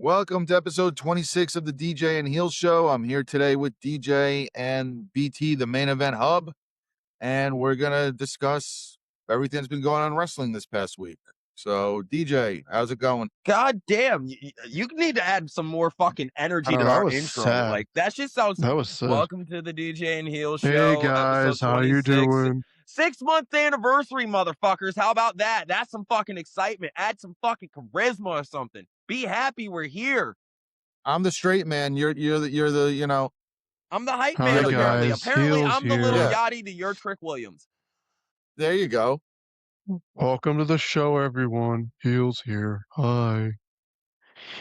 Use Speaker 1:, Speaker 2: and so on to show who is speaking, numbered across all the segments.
Speaker 1: Welcome to episode 26 of the DJ and Heel Show. I'm here today with DJ and BT, the main event hub, and we're going to discuss everything that's been going on in wrestling this past week. So, DJ, how's it going?
Speaker 2: God damn, you need to add some more fucking energy to our intro.
Speaker 3: Sad.
Speaker 2: Like, that shit sounds.
Speaker 3: That was sad.
Speaker 2: Welcome to the DJ and Heel Show.
Speaker 3: Hey guys, how you doing?
Speaker 2: 6-month anniversary, motherfuckers. How about that? That's some fucking excitement. Add some fucking charisma or something. Be happy we're here.
Speaker 1: I'm the straight man. You're the you know.
Speaker 2: I'm the hype
Speaker 3: Hi,
Speaker 2: man. Apparently,
Speaker 3: guys.
Speaker 2: apparently
Speaker 3: Heel's
Speaker 2: I'm the
Speaker 3: here.
Speaker 2: little
Speaker 1: Yeah.
Speaker 2: Yachty to your Trick Williams.
Speaker 1: There you go.
Speaker 3: Welcome to the show, everyone. Heels here. Hi. You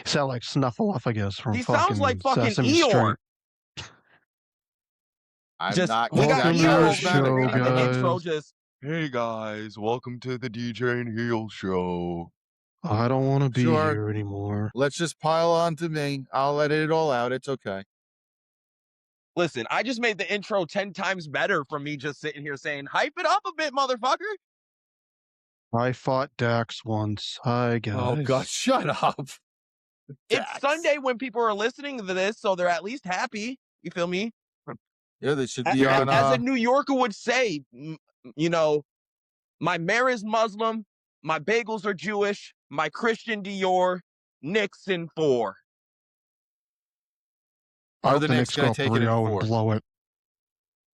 Speaker 3: sound like Snuffleupagus from
Speaker 2: He
Speaker 3: fucking
Speaker 2: sounds like fucking
Speaker 3: Sesame
Speaker 2: Eeyore.
Speaker 3: Street.
Speaker 1: I'm
Speaker 2: Just
Speaker 1: not.
Speaker 2: we got
Speaker 3: Welcome to
Speaker 2: Eeyore
Speaker 3: the
Speaker 2: over
Speaker 3: show,
Speaker 2: here making the intro.
Speaker 3: guys.
Speaker 2: Just
Speaker 4: Hey guys, welcome to the DJ and Heel Show.
Speaker 3: I don't want to be
Speaker 1: Sure.
Speaker 3: here anymore.
Speaker 1: Let's just pile on to me. I'll edit it all out. It's okay.
Speaker 2: listen. I just made the intro 10 times better from me just sitting here saying, "Hype it up a bit, motherfucker."
Speaker 3: I fought Dax once. Hi, guys.
Speaker 1: Oh, God, shut up.
Speaker 2: It's
Speaker 1: Dax.
Speaker 2: Sunday when people are listening to this, so they're at least happy. You feel me?
Speaker 1: Yeah, they should be on.
Speaker 2: As a New Yorker would say, you know, my mayor is Muslim, my bagels are Jewish, my Christian Dior, Nixon 4.
Speaker 3: I
Speaker 1: Are
Speaker 3: hope
Speaker 1: the
Speaker 3: the
Speaker 1: Knicks
Speaker 3: Knicks
Speaker 1: gonna
Speaker 3: go
Speaker 1: take it in
Speaker 3: 3-0
Speaker 1: 4?
Speaker 3: and blow it.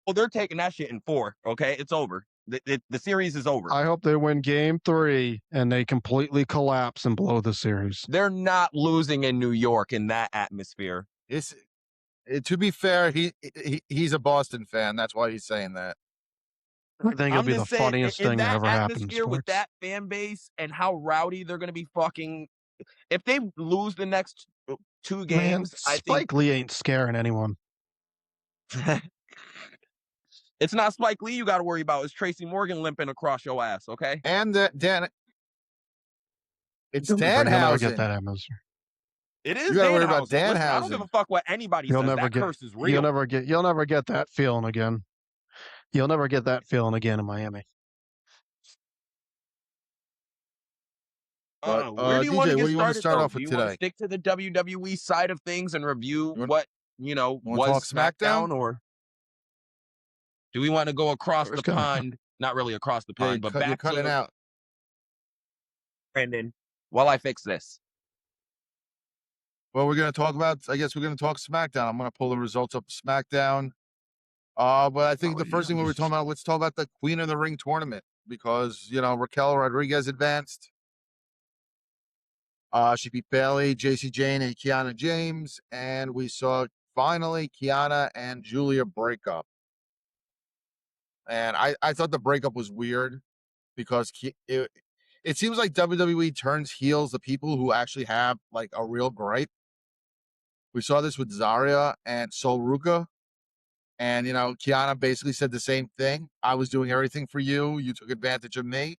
Speaker 2: Well, they're taking that shit in 4. Okay, it's over. The series is over.
Speaker 3: I hope they win Game 3 and they completely collapse and blow the series.
Speaker 2: They're not losing in New York in that atmosphere.
Speaker 1: To be fair, he's a Boston fan. That's why he's saying that.
Speaker 3: I think it'll
Speaker 2: I'm
Speaker 3: be the
Speaker 2: just saying,
Speaker 3: funniest
Speaker 2: in
Speaker 3: thing that
Speaker 2: that
Speaker 3: ever happened in
Speaker 2: atmosphere with
Speaker 3: sports.
Speaker 2: that fan base and how rowdy they're going to be fucking. If they lose the next 2
Speaker 3: Man,
Speaker 2: games, I
Speaker 3: Spike Lee ain't scaring anyone.
Speaker 2: think it's not Spike Lee you got to worry about. It's Tracy Morgan limping across your ass, okay?
Speaker 1: And that Dan, it's
Speaker 3: You'll never get
Speaker 1: Danhausen.
Speaker 3: that atmosphere.
Speaker 2: It is
Speaker 1: You gotta worry about
Speaker 2: Danhausen. Listen, I don't give
Speaker 1: Danhausen.
Speaker 2: a fuck what anybody
Speaker 3: You'll
Speaker 2: says.
Speaker 3: never
Speaker 2: That
Speaker 3: get.
Speaker 2: curse is real.
Speaker 3: You'll never get that feeling again. You'll never get that feeling again in Miami.
Speaker 1: But,
Speaker 2: where do you want
Speaker 1: DJ,
Speaker 2: to
Speaker 1: what do you want to
Speaker 2: get started,
Speaker 1: start
Speaker 2: though?
Speaker 1: off
Speaker 2: Do
Speaker 1: with
Speaker 2: you want to
Speaker 1: today?
Speaker 2: stick to the WWE side of things and review
Speaker 1: You want-
Speaker 2: what,
Speaker 1: wanna
Speaker 2: was
Speaker 1: talk SmackDown?
Speaker 2: or do we want to go across
Speaker 3: It's
Speaker 2: the
Speaker 3: kinda-
Speaker 2: pond? Not really across the
Speaker 1: Yeah,
Speaker 2: pond, but
Speaker 1: you're
Speaker 2: back
Speaker 1: cutting
Speaker 2: to
Speaker 1: out.
Speaker 2: Brandon while I fix this.
Speaker 1: Well, we're gonna talk about. I guess we're gonna talk SmackDown. I'm gonna pull the results up of SmackDown. But I think
Speaker 3: Oh,
Speaker 1: the first thing we were talking about. Let's talk about the Queen of the Ring tournament because Raquel Rodriguez advanced. She beat Bailey, JC Jane, and Kiana James, and we saw finally Kiana and Julia break up. And I thought the breakup was weird because it seems like WWE turns heels the people who actually have like a real gripe. We saw this with Zarya and Sol Ruka. And, Kiana basically said the same thing. I was doing everything for you. You took advantage of me.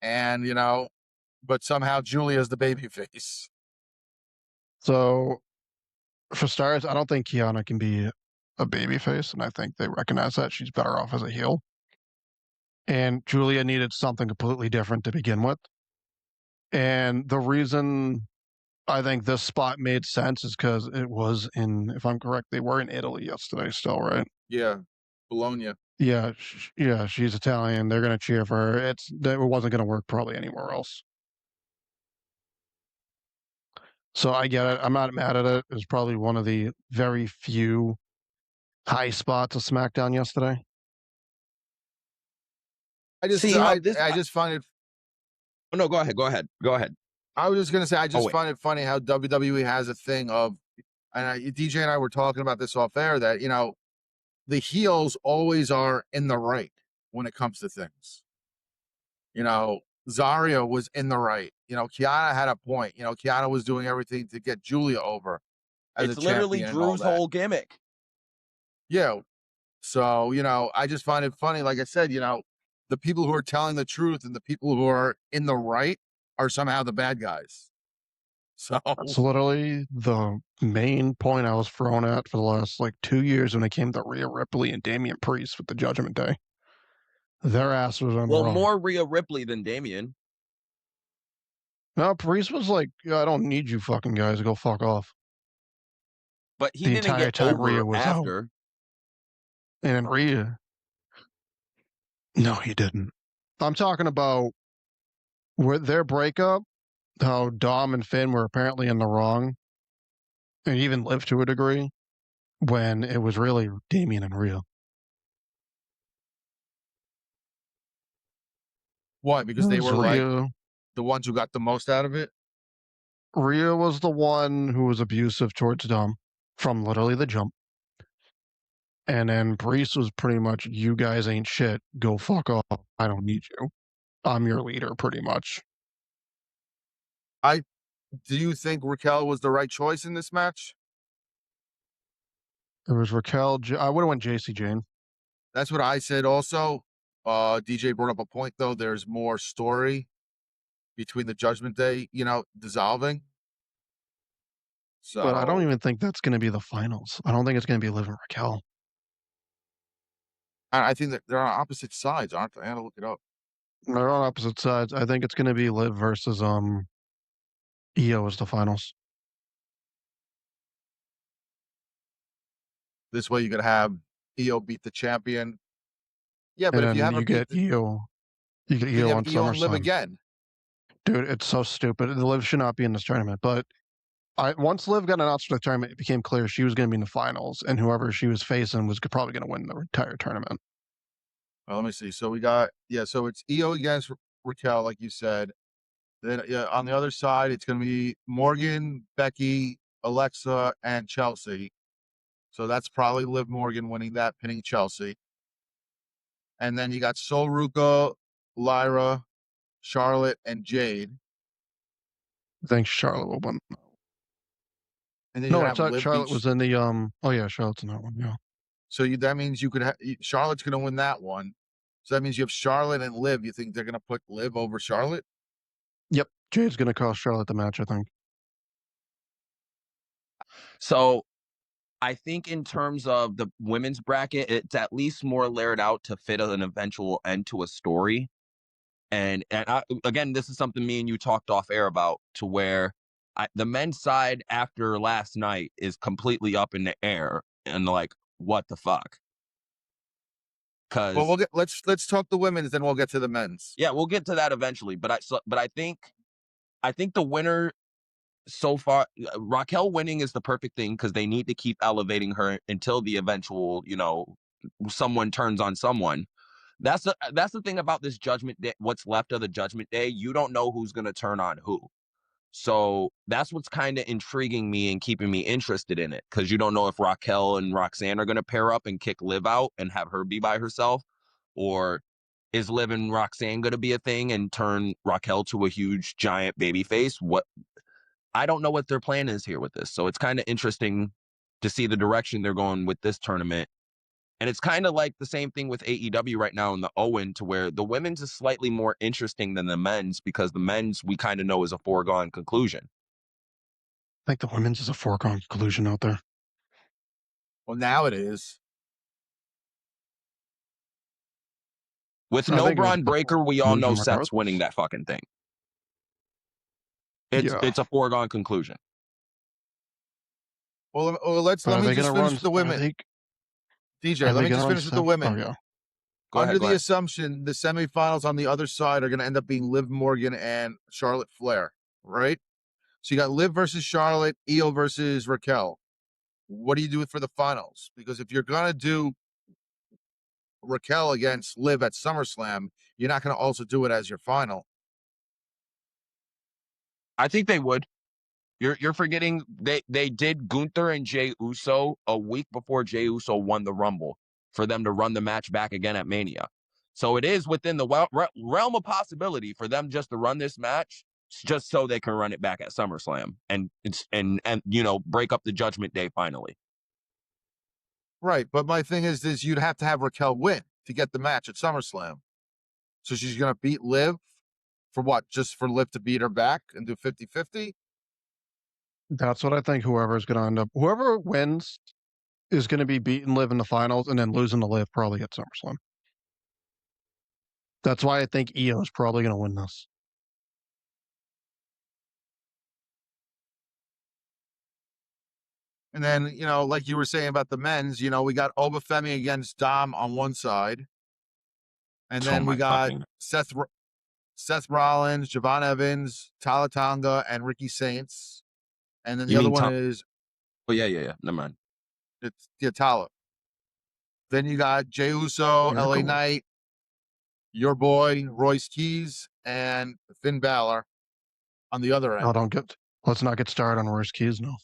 Speaker 1: And, but somehow Julia's the babyface.
Speaker 3: So, for starters, I don't think Kiana can be a babyface, and I think they recognize that she's better off as a heel. And Julia needed something completely different to begin with. And the reason I think this spot made sense is because it was if I'm correct, they were in Italy yesterday still, right?
Speaker 1: Yeah. Bologna.
Speaker 3: Yeah, she's Italian. They're going to cheer for her. It wasn't going to work probably anywhere else. So I get it. I'm not mad at it. It was probably one of the very few high spots of SmackDown yesterday.
Speaker 1: I just find it.
Speaker 2: Oh, no, go ahead.
Speaker 1: I was just gonna say I just
Speaker 2: wait.
Speaker 1: find it funny how WWE has a thing of, and DJ and I were talking about this off air that the heels always are in the right when it comes to things. Zarya was in the right. Kiana had a point. Kiana was doing everything to get Julia over. As
Speaker 2: It's
Speaker 1: a
Speaker 2: literally
Speaker 1: champion and all
Speaker 2: Drew's
Speaker 1: that.
Speaker 2: whole gimmick.
Speaker 1: Yeah. So, I just find it funny. Like I said, the people who are telling the truth and the people who are in the right are somehow the bad guys. So
Speaker 3: That's literally the main point I was thrown at for the last 2 years when it came to Rhea Ripley and Damian Priest with the Judgment Day. Their ass was on the
Speaker 2: Well,
Speaker 3: wrong.
Speaker 2: more Rhea Ripley than Damian.
Speaker 3: No, Priest was like, yeah, I don't need you fucking guys. Go fuck off.
Speaker 2: But he
Speaker 3: The
Speaker 2: didn't
Speaker 3: entire
Speaker 2: get
Speaker 3: time
Speaker 2: over
Speaker 3: Rhea was out.
Speaker 2: after.
Speaker 3: And then Rhea, no, he didn't. I'm talking about with their breakup, how Dom and Finn were apparently in the wrong, and even Liv to a degree, when it was really Damian and Rhea.
Speaker 1: Why?
Speaker 3: It
Speaker 1: Because they
Speaker 3: was
Speaker 1: were like
Speaker 3: Rhea.
Speaker 1: the ones who got the most out of it.
Speaker 3: Rhea was the one who was abusive towards Dom from literally the jump. And then Priest was pretty much, you guys ain't shit. Go fuck off. I don't need you. I'm your leader, pretty much.
Speaker 1: Do you think Raquel was the right choice in this match?
Speaker 3: It was Raquel. I would have went JC Jane.
Speaker 1: That's what I said also. DJ brought up a point though. There's more story between the Judgment Day, dissolving.
Speaker 3: But I don't
Speaker 1: So,
Speaker 3: even think that's going to be the finals. I don't think it's going to be Liv and Raquel.
Speaker 1: and I think that they're on opposite sides, aren't they? I gotta look it up.
Speaker 3: They're on opposite sides. I think it's going to be Liv versus Io as the finals.
Speaker 1: This way you could have Io beat the champion. Yeah,
Speaker 3: And
Speaker 1: but if you
Speaker 3: then
Speaker 1: have her
Speaker 3: you
Speaker 1: beat
Speaker 3: get Io. You get
Speaker 1: then you
Speaker 3: Io
Speaker 1: have
Speaker 3: on
Speaker 1: Io and Liv
Speaker 3: SummerSlam.
Speaker 1: again.
Speaker 3: Dude, it's so stupid. The Liv should not be in this tournament. But once Liv got announced for the tournament, it became clear she was going to be in the finals, and whoever she was facing was probably going to win the entire tournament.
Speaker 1: Let me see. So we got so it's Io against Raquel, like you said. Then on the other side, it's going to be Morgan, Becky, Alexa, and Chelsea. So that's probably Liv Morgan winning that, pinning Chelsea. And then you got Sol Ruka, Lyra, Charlotte, and Jade.
Speaker 3: I think Charlotte will win.
Speaker 1: And then you're
Speaker 3: No,
Speaker 1: gonna
Speaker 3: I
Speaker 1: have
Speaker 3: thought
Speaker 1: Liv beat.
Speaker 3: Charlotte was in the Oh yeah, Charlotte's in that one. Yeah.
Speaker 1: So that means you could have Charlotte's going to win that one. So that means you have Charlotte and Liv. You think they're going to put Liv over Charlotte?
Speaker 3: Yep. Jade's going to cost Charlotte the match, I think.
Speaker 2: So I think in terms of the women's bracket, it's at least more layered out to fit an eventual end to a story. And again, this is something me and you talked off air about, to where the men's side after last night is completely up in the air and like, what the fuck?
Speaker 1: Well,
Speaker 2: Because
Speaker 1: let's talk the women's, then we'll get to the men's.
Speaker 2: yeah, we'll get to that eventually. But I think the winner so far, Raquel winning is the perfect thing, because they need to keep elevating her until the eventual, someone turns on someone. That's the thing about this Judgment Day. What's left of the Judgment Day, you don't know who's going to turn on who. So that's what's kind of intriguing me and keeping me interested in it, because you don't know if Raquel and Roxanne are going to pair up and kick Liv out and have her be by herself, or is Liv and Roxanne going to be a thing and turn Raquel to a huge giant baby face? What, I don't know what their plan is here with this. So it's kind of interesting to see the direction they're going with this tournament. And it's kind of like the same thing with AEW right now in the Owen, to where the women's is slightly more interesting than the men's, because the men's we kind of know is a foregone conclusion.
Speaker 3: I think the women's is a foregone conclusion out there.
Speaker 1: Well, now it is.
Speaker 2: With
Speaker 3: I
Speaker 2: no
Speaker 3: think it was
Speaker 2: Braun Breaker, we all know
Speaker 3: conclusion
Speaker 2: Seth's winning
Speaker 3: regardless.
Speaker 2: that fucking thing.
Speaker 3: Yeah.
Speaker 2: It's a foregone conclusion.
Speaker 1: Well,
Speaker 3: But
Speaker 1: let
Speaker 3: are
Speaker 1: me
Speaker 3: they going
Speaker 1: just
Speaker 3: to
Speaker 1: finish
Speaker 3: run?
Speaker 1: with the women. DJ,
Speaker 3: Are
Speaker 1: let
Speaker 3: they
Speaker 1: me
Speaker 3: going
Speaker 1: just
Speaker 3: to run
Speaker 1: finish with the
Speaker 3: Seth?
Speaker 1: women.
Speaker 3: Oh yeah.
Speaker 2: Go
Speaker 1: Under
Speaker 2: ahead.
Speaker 1: the assumption the semifinals on the other side are going to end up being Liv Morgan and Charlotte Flair, right? So you got Liv versus Charlotte, Io versus Raquel. What do you do for the finals? Because if you're going to do Raquel against Liv at SummerSlam, you're not going to also do it as your final.
Speaker 2: I think they would. You're forgetting they did Gunther and Jey Uso a week before Jey Uso won the Rumble, for them to run the match back again at Mania. So it is within the realm of possibility for them just to run this match, just so they can run it back at SummerSlam and break up the Judgment Day finally.
Speaker 1: Right, but my thing is you'd have to have Raquel win to get the match at SummerSlam. So she's going to beat Liv for what? Just for Liv to beat her back and do 50-50?
Speaker 3: That's what I think. Whoever wins is going to be beating Liv in the finals and then losing to Liv probably at SummerSlam. That's why I think Io is probably going to win this.
Speaker 1: And then, like you were saying about the men's, we got Obafemi against Dom on one side. And
Speaker 2: Oh
Speaker 1: then we
Speaker 2: my
Speaker 1: got
Speaker 2: fucking.
Speaker 1: Seth Rollins, Javon Evans, Tala Tonga, and Ricky Saints. And then the
Speaker 2: You
Speaker 1: other
Speaker 2: mean
Speaker 1: one
Speaker 2: Tom?
Speaker 1: is
Speaker 2: Oh yeah. Never mind.
Speaker 1: Tala. Then you got Jey Uso, LA
Speaker 3: Miracle.
Speaker 1: Knight, your boy Royce Keys, and Finn Balor on the other
Speaker 3: Oh,
Speaker 1: end.
Speaker 3: let's not get started on Royce Keys now.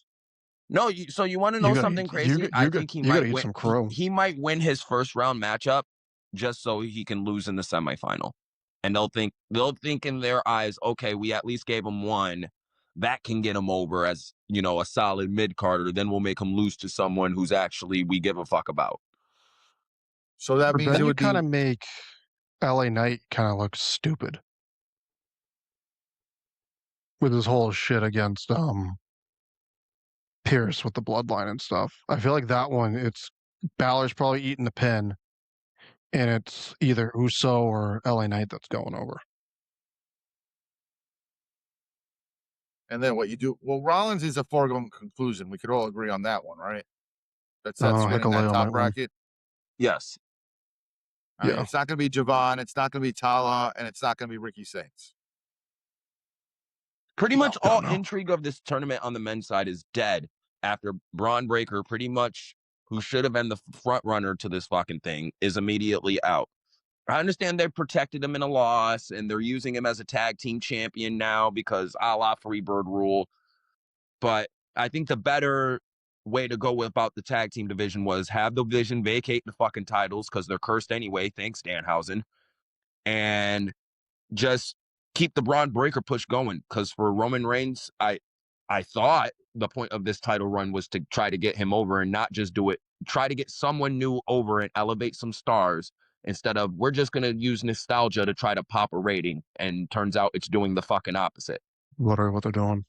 Speaker 2: No, so you want to
Speaker 3: You
Speaker 2: know
Speaker 3: gotta
Speaker 2: something
Speaker 3: eat,
Speaker 2: crazy? I think he
Speaker 3: you gotta
Speaker 2: might
Speaker 3: eat
Speaker 2: win.
Speaker 3: some crow.
Speaker 2: He might win his first round matchup just so he can lose in the semifinal, and they'll think in their eyes, okay, we at least gave him one. That can get him over as a solid mid carder. Then we'll make him lose to someone who's actually we give a fuck about.
Speaker 1: So that
Speaker 3: But
Speaker 1: means
Speaker 3: then
Speaker 1: it
Speaker 3: you
Speaker 1: would be
Speaker 3: kind of make LA Knight kind of look stupid with his whole shit against Pierce with the bloodline and stuff. I feel like that one, it's Balor's probably eating the pin, and it's either Uso or LA Knight that's going over.
Speaker 1: and then what you do. Well, Rollins is a foregone conclusion. We could all agree on that one, right? That's
Speaker 3: Oh,
Speaker 1: winning that
Speaker 3: Hikuleo
Speaker 1: top
Speaker 3: might win.
Speaker 1: bracket.
Speaker 2: Yes,
Speaker 1: I mean,
Speaker 3: Yeah.
Speaker 1: it's not going to be Javon, it's not going to be Tala, and it's not going to be Ricky Saints.
Speaker 2: pretty
Speaker 1: No.
Speaker 2: much all
Speaker 3: No.
Speaker 2: intrigue of this tournament on the men's side is dead after Braun Breaker, pretty much who should have been the front runner to this fucking thing, is immediately out. I understand they protected him in a loss and they're using him as a tag team champion now because a la Freebird rule. But I think the better way to go about the tag team division was have the division vacate the fucking titles because they're cursed anyway. Thanks, Danhausen. And just keep the Braun Breaker push going. Because for Roman Reigns, I thought the point of this title run was to try to get him over and not just do it. Try to get someone new over and elevate some stars instead of we're just gonna use nostalgia to try to pop a rating. And turns out it's doing the fucking opposite.
Speaker 3: Literally what they're doing.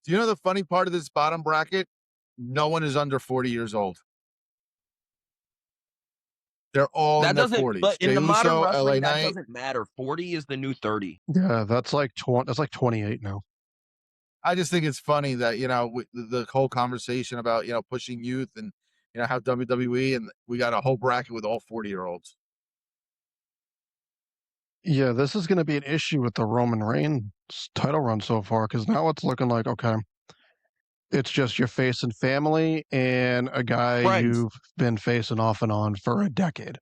Speaker 1: Do you know the funny part of this bottom bracket? No one is under 40 years old. They're all in
Speaker 2: That
Speaker 1: their
Speaker 2: doesn't,
Speaker 1: 40s.
Speaker 2: but in
Speaker 1: Jey
Speaker 2: the modern
Speaker 1: Uso, LA
Speaker 2: wrestling, that
Speaker 1: Knight.
Speaker 2: doesn't matter. 40 is the new 30.
Speaker 3: Yeah, that's like 28 now.
Speaker 1: I just think it's funny that, the whole conversation about, pushing youth and, how WWE and we got a whole bracket with all 40-year-olds.
Speaker 3: Yeah, this is going to be an issue with the Roman Reigns title run so far because now it's looking like, okay, it's just your face and family and a guy
Speaker 2: Friends.
Speaker 3: you've been facing off and on for a decade.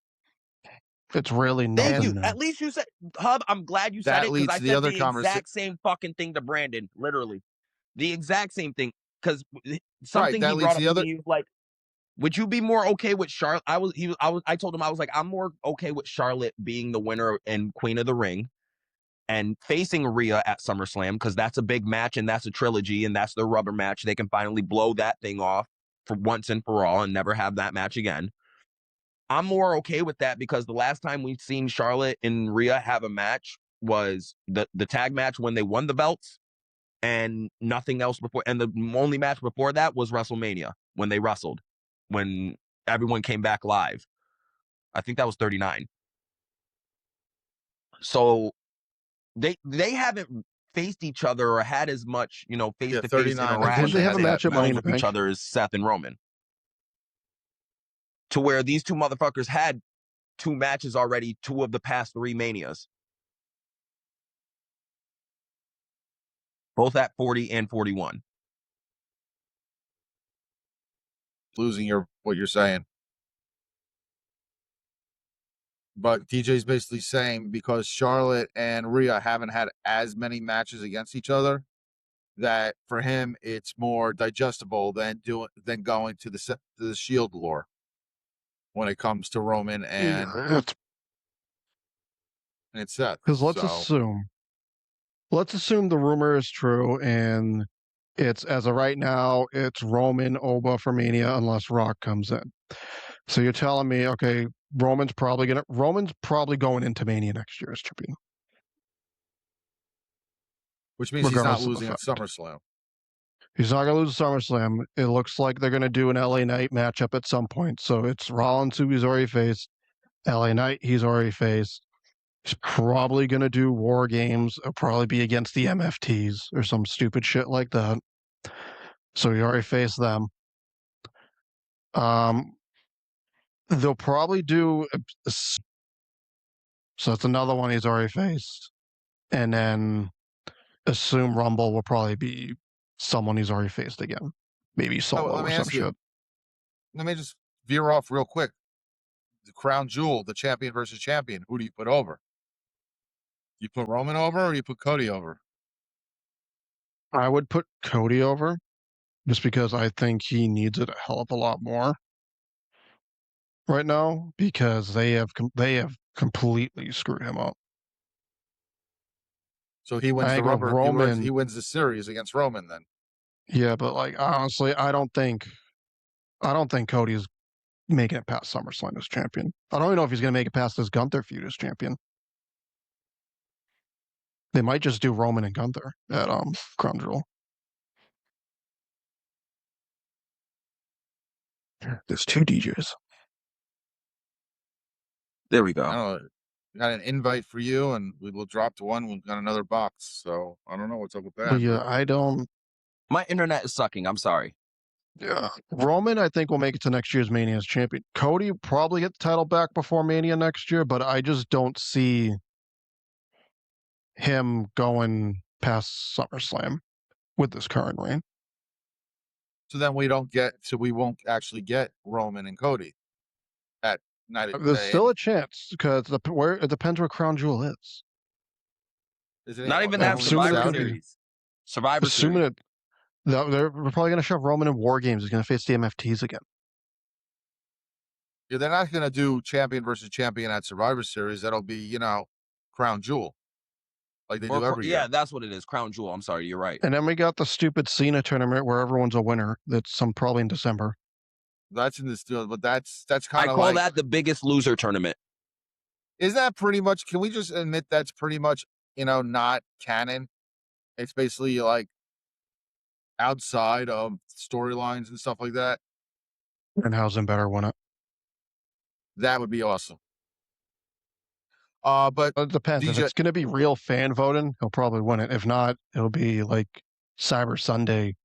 Speaker 3: It's really
Speaker 2: Thank
Speaker 3: nothing
Speaker 2: you.
Speaker 3: new.
Speaker 2: At least you said, Hub, I'm glad you said
Speaker 1: That
Speaker 2: it because
Speaker 1: leads
Speaker 2: I
Speaker 1: to the
Speaker 2: said
Speaker 1: other
Speaker 2: the exact same fucking thing to Brandon, literally. The exact same thing. Because something
Speaker 1: that
Speaker 2: he
Speaker 1: leads
Speaker 2: brought
Speaker 1: to
Speaker 2: up
Speaker 1: the
Speaker 2: to
Speaker 1: other.
Speaker 2: me, he was like, would you be more okay with Charlotte? I told him, I was like, I'm more okay with Charlotte being the winner and Queen of the Ring and facing Rhea at SummerSlam because that's a big match and that's a trilogy and that's their rubber match. They can finally blow that thing off for once and for all and never have that match again. I'm more okay with that because the last time we've seen Charlotte and Rhea have a match was the tag match when they won the belts and nothing else before. And the only match before that was WrestleMania when they wrestled, when everyone came back live. I think that was 39. So they haven't faced each other or had as much, face-to-face
Speaker 1: 39 is when
Speaker 3: Didn't
Speaker 2: interaction
Speaker 3: they
Speaker 1: they
Speaker 2: as
Speaker 3: have a
Speaker 1: had
Speaker 2: they
Speaker 1: that
Speaker 3: match
Speaker 2: have
Speaker 3: at Money
Speaker 2: known
Speaker 3: in
Speaker 1: match.
Speaker 3: the
Speaker 2: with each
Speaker 3: Bank?
Speaker 2: other as Seth and Roman. To where these two motherfuckers had 2 matches already, 2 of the past 3 Manias. Both at 40 and 41.
Speaker 1: Losing what you're saying. But DJ's basically saying because Charlotte and Rhea haven't had as many matches against each other, that for him it's more digestible than going to the Shield lore when it comes to Roman and
Speaker 3: Yeah,
Speaker 1: Seth.
Speaker 3: because
Speaker 1: So
Speaker 3: let's assume the rumor is true and it's as of right now, it's Roman Oba for Mania unless Rock comes in. So you're telling me, okay, Roman's probably going into Mania next year as champion,
Speaker 1: which means he's not
Speaker 3: regardless of the
Speaker 1: losing at
Speaker 3: fact.
Speaker 1: SummerSlam.
Speaker 3: He's not gonna lose SummerSlam. It looks like they're gonna do an LA Knight matchup at some point. So it's Rollins who he's already faced, LA Knight he's already faced. He's probably gonna do War Games. It'll probably be against the MFTs or some stupid shit like that. So he already faced them. They'll probably do so it's another one he's already faced, and then assume Rumble will probably be someone he's already faced again, maybe
Speaker 1: Oh,
Speaker 3: Solo
Speaker 1: let
Speaker 3: or
Speaker 1: me
Speaker 3: some
Speaker 1: ask you.
Speaker 3: shit.
Speaker 1: Let me just veer off real quick. The crown jewel, the champion versus champion. Who do you put over? You put Roman over, or you put Cody over?
Speaker 3: I would put Cody over, just because I think he needs it a hell of a lot more right now, because they have completely screwed him up.
Speaker 1: So he wins
Speaker 3: I
Speaker 1: the
Speaker 3: think with
Speaker 1: rubber.
Speaker 3: Roman,
Speaker 1: He wins the series against Roman. Then
Speaker 3: yeah, but like honestly, I don't think Cody's making it past SummerSlam as champion. I don't even know if he's going to make it past this Gunther feud as champion. They might just do Roman and Gunther at Crown Jewel. There's two DJs.
Speaker 2: There we
Speaker 1: I
Speaker 2: go.
Speaker 1: don't know. We got an invite for you, and we will drop to one. We've got another box, so I don't know what's up with that.
Speaker 3: But yeah, I don't.
Speaker 2: My internet is sucking. I'm sorry.
Speaker 3: Yeah, Roman, I think will make it to next year's Mania as champion. Cody will probably get the title back before Mania next year, but I just don't see him going past SummerSlam with this current reign.
Speaker 1: So then we won't actually get Roman and Cody at night.
Speaker 3: There's still a chance because it depends where Crown Jewel is.
Speaker 2: Not even
Speaker 3: I'm
Speaker 2: that
Speaker 3: assuming
Speaker 2: Survivor
Speaker 3: it's gonna be-
Speaker 2: Series. Survivor
Speaker 3: Assuming
Speaker 2: Series.
Speaker 3: they're probably going to shove Roman in War Games. He's going to face the MFTs again.
Speaker 1: Yeah, they're not going to do champion versus champion at Survivor Series. That'll be, Crown Jewel, like they do every year.
Speaker 2: Yeah, that's what it is. Crown Jewel. I'm sorry. You're right.
Speaker 3: And then we got the stupid Cena tournament where everyone's a winner. That's probably in December.
Speaker 1: That's in this deal, but that's
Speaker 2: I
Speaker 1: kind of
Speaker 2: call
Speaker 1: like
Speaker 2: that the biggest loser tournament.
Speaker 1: Is that pretty much? Can we just admit that's pretty much, not canon? It's basically like outside of storylines and stuff like that.
Speaker 3: Danhausen better win it.
Speaker 1: That would be awesome. But
Speaker 3: It depends. If
Speaker 1: DJ,
Speaker 3: it's going to be real fan voting, he'll probably win it. If not, it'll be like Cyber Sunday,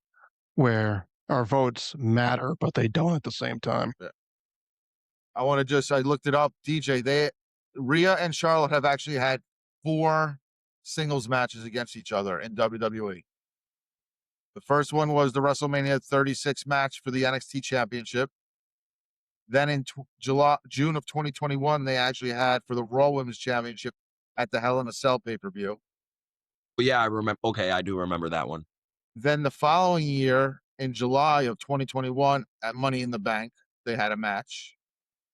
Speaker 3: where our votes matter, but they don't at the same time.
Speaker 1: I looked it up. DJ, Rhea and Charlotte have actually had 4 singles matches against each other in WWE. The first one was the WrestleMania 36 match for the NXT Championship. Then in June of 2021, they actually had for the Raw Women's Championship at the Hell in a Cell pay-per-view.
Speaker 2: But yeah, I remember. Okay, I do remember that one.
Speaker 1: Then the following year, in July of 2021, at Money in the Bank, they had a match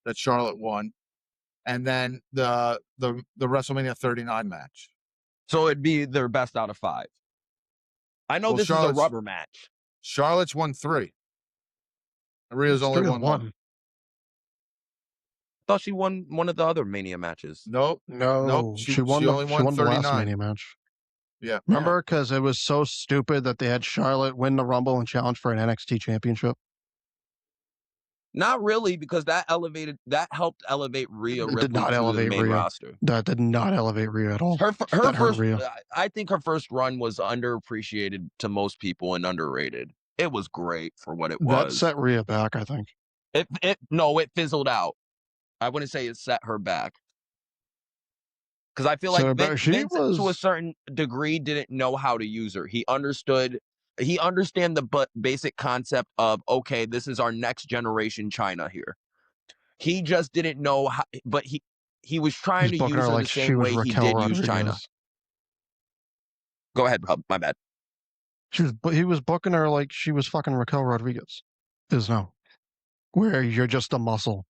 Speaker 1: that Charlotte won, and then the WrestleMania 39 match.
Speaker 2: So it'd be their best out of 5. I know this is a rubber match.
Speaker 1: Charlotte's won 3. Rhea's only won 1.
Speaker 2: I thought she won one of the other Mania matches.
Speaker 1: Nope.
Speaker 3: She won the last
Speaker 1: 39.
Speaker 3: Mania match.
Speaker 1: Yeah.
Speaker 3: Remember, because it was so stupid that they had Charlotte win the Rumble and challenge for an NXT championship.
Speaker 2: Not really, because that helped elevate Rhea Ripley
Speaker 3: did not
Speaker 2: to
Speaker 3: elevate
Speaker 2: the main
Speaker 3: Rhea.
Speaker 2: Roster.
Speaker 3: That did not elevate Rhea at all.
Speaker 2: Her
Speaker 3: That hurt
Speaker 2: first,
Speaker 3: Rhea.
Speaker 2: I think her first run was underappreciated to most people and underrated. It was great for what it was.
Speaker 3: That set Rhea back, I think.
Speaker 2: It fizzled out. I wouldn't say it set her back. Because I feel like Vince, to a certain degree, didn't know how to use her. He understood the basic concept of, okay, this is our next generation China here. He just didn't know how, but he was trying to use her the same way he did use China. Go ahead, Hub. My bad.
Speaker 3: He was booking her like she was fucking Raquel Rodriguez. Where you're just a muscle.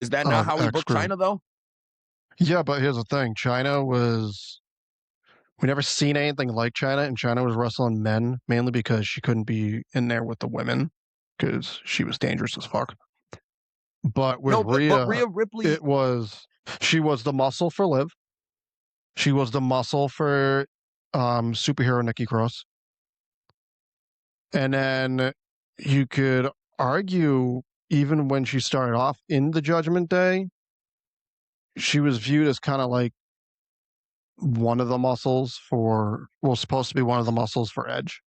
Speaker 2: Is that not how we book China, though?
Speaker 3: Yeah, but here's the thing. We never seen anything like China, and China was wrestling men, mainly because she couldn't be in there with the women, because she was dangerous as fuck. But with Rhea Ripley, she was the muscle for Liv. She was the muscle for superhero Nikki Cross. And then you could argue, even when she started off in the Judgment Day, she was viewed as kind of like supposed to be one of the muscles for Edge.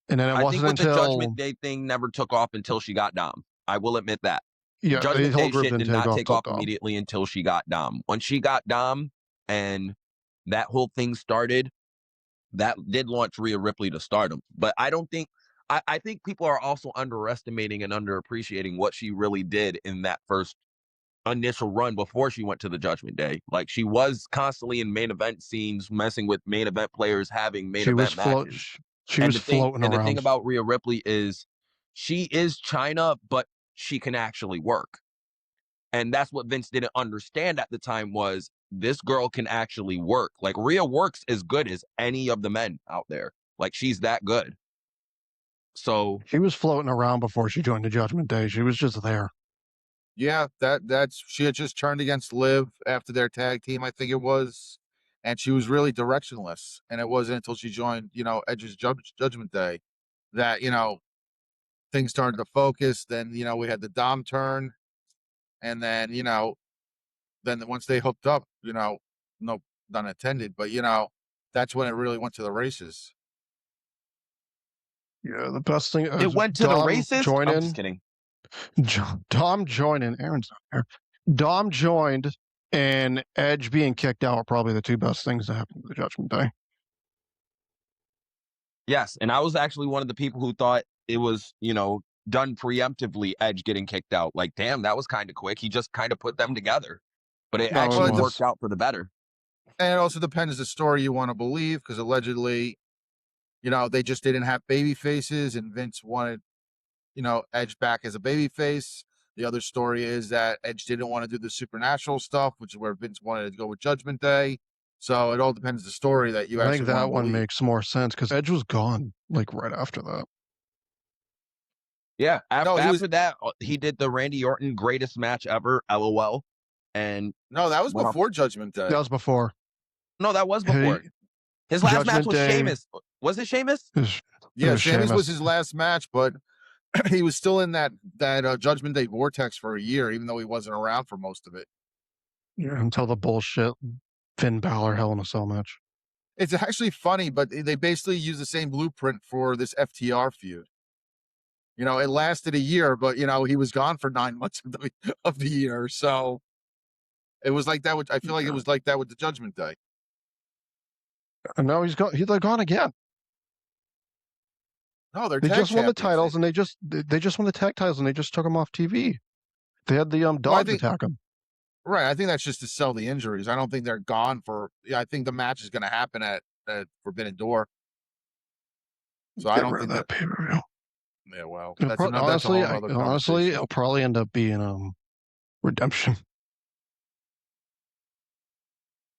Speaker 3: And then it
Speaker 2: I think
Speaker 3: wasn't
Speaker 2: with the
Speaker 3: until
Speaker 2: Judgment Day thing never took off until she got Dom. I will admit that.
Speaker 3: the
Speaker 2: Judgment
Speaker 3: whole
Speaker 2: Day
Speaker 3: group
Speaker 2: shit
Speaker 3: didn't
Speaker 2: did not take
Speaker 3: till
Speaker 2: off
Speaker 3: Dom.
Speaker 2: immediately until she got Dom. When she got Dom and that whole thing started, that did launch Rhea Ripley to stardom. But I don't think I think people are also underestimating and underappreciating what she really did in that first initial run before she went to the Judgment Day. Like, she was constantly in main event scenes, messing with main event players, having main
Speaker 3: She was
Speaker 2: event matches.
Speaker 3: she was floating
Speaker 2: The thing
Speaker 3: around.
Speaker 2: about Rhea Ripley is she is China, but she can actually work. And that's what Vince didn't understand at the time, was this girl can actually work. Like, Rhea works as good as any of the men out there. Like, she's that good. So
Speaker 3: She was floating around before she joined the Judgment Day. She was just there.
Speaker 1: Yeah, that's she had just turned against Liv after their tag team, I think it was, and she was really directionless. And it wasn't until she joined, Edge's Judgment Day that things started to focus. Then we had the Dom turn, and then then once they hooked up, no none intended, but that's when it really went to the races.
Speaker 3: Yeah, the best thing
Speaker 2: it went to the
Speaker 3: Dom
Speaker 2: racist. I'm
Speaker 3: joining.
Speaker 2: just kidding.
Speaker 3: Dom joining. Aaron's not there. Dom joined, and Edge being kicked out are probably the two best things that happened to the Judgment Day.
Speaker 2: Yes, and I was actually one of the people who thought it was, done preemptively, Edge getting kicked out. Like, damn, that was kind of quick. He just kind of put them together. But it
Speaker 3: No, it
Speaker 2: actually
Speaker 3: was.
Speaker 2: worked out for the better.
Speaker 1: And it also depends the story you want to believe, because allegedly, they just didn't have baby faces, and Vince wanted, Edge back as a baby face. The other story is that Edge didn't want to do the supernatural stuff, which is where Vince wanted to go with Judgment Day. So it all depends the story that you
Speaker 3: I
Speaker 1: actually
Speaker 3: think that
Speaker 1: want to
Speaker 3: one
Speaker 1: believe.
Speaker 3: makes more sense because Edge was gone like right after that.
Speaker 2: Yeah,
Speaker 1: No, he was
Speaker 2: after that, he did the Randy Orton greatest match ever, LOL. And
Speaker 1: no, that was
Speaker 2: went off.
Speaker 1: before Judgment Day.
Speaker 3: That was before.
Speaker 2: No, that was before. His last match
Speaker 3: Judgment
Speaker 2: was
Speaker 3: Day.
Speaker 2: Sheamus. Was it Sheamus?
Speaker 1: Yeah,
Speaker 3: was
Speaker 1: Sheamus was
Speaker 3: Sheamus.
Speaker 1: his last match, but he was still in that Judgment Day vortex for a year, even though he wasn't around for most of it.
Speaker 3: Yeah, until the bullshit Finn Balor Hell in a Cell match.
Speaker 1: It's actually funny, but they basically use the same blueprint for this FTR feud. It lasted a year, but he was gone for 9 months of the year. So it was like that. I feel like it was like that with the Judgment Day.
Speaker 3: And now he's gone. He's like gone again.
Speaker 1: No, they're
Speaker 3: They
Speaker 1: tag
Speaker 3: just won the
Speaker 1: champions.
Speaker 3: titles, and they just won the tag titles, and they just took him off TV. They had the dogs
Speaker 1: Well, I think,
Speaker 3: attack him.
Speaker 1: right. I think that's just to sell the injuries. I don't think they're gone for. Yeah, I think the match is going to happen at Forbidden Door. So I don't think
Speaker 3: that pay per view.
Speaker 1: Yeah, well,
Speaker 3: Honestly,
Speaker 1: that's a whole other conversation.
Speaker 3: it'll probably end up being Redemption.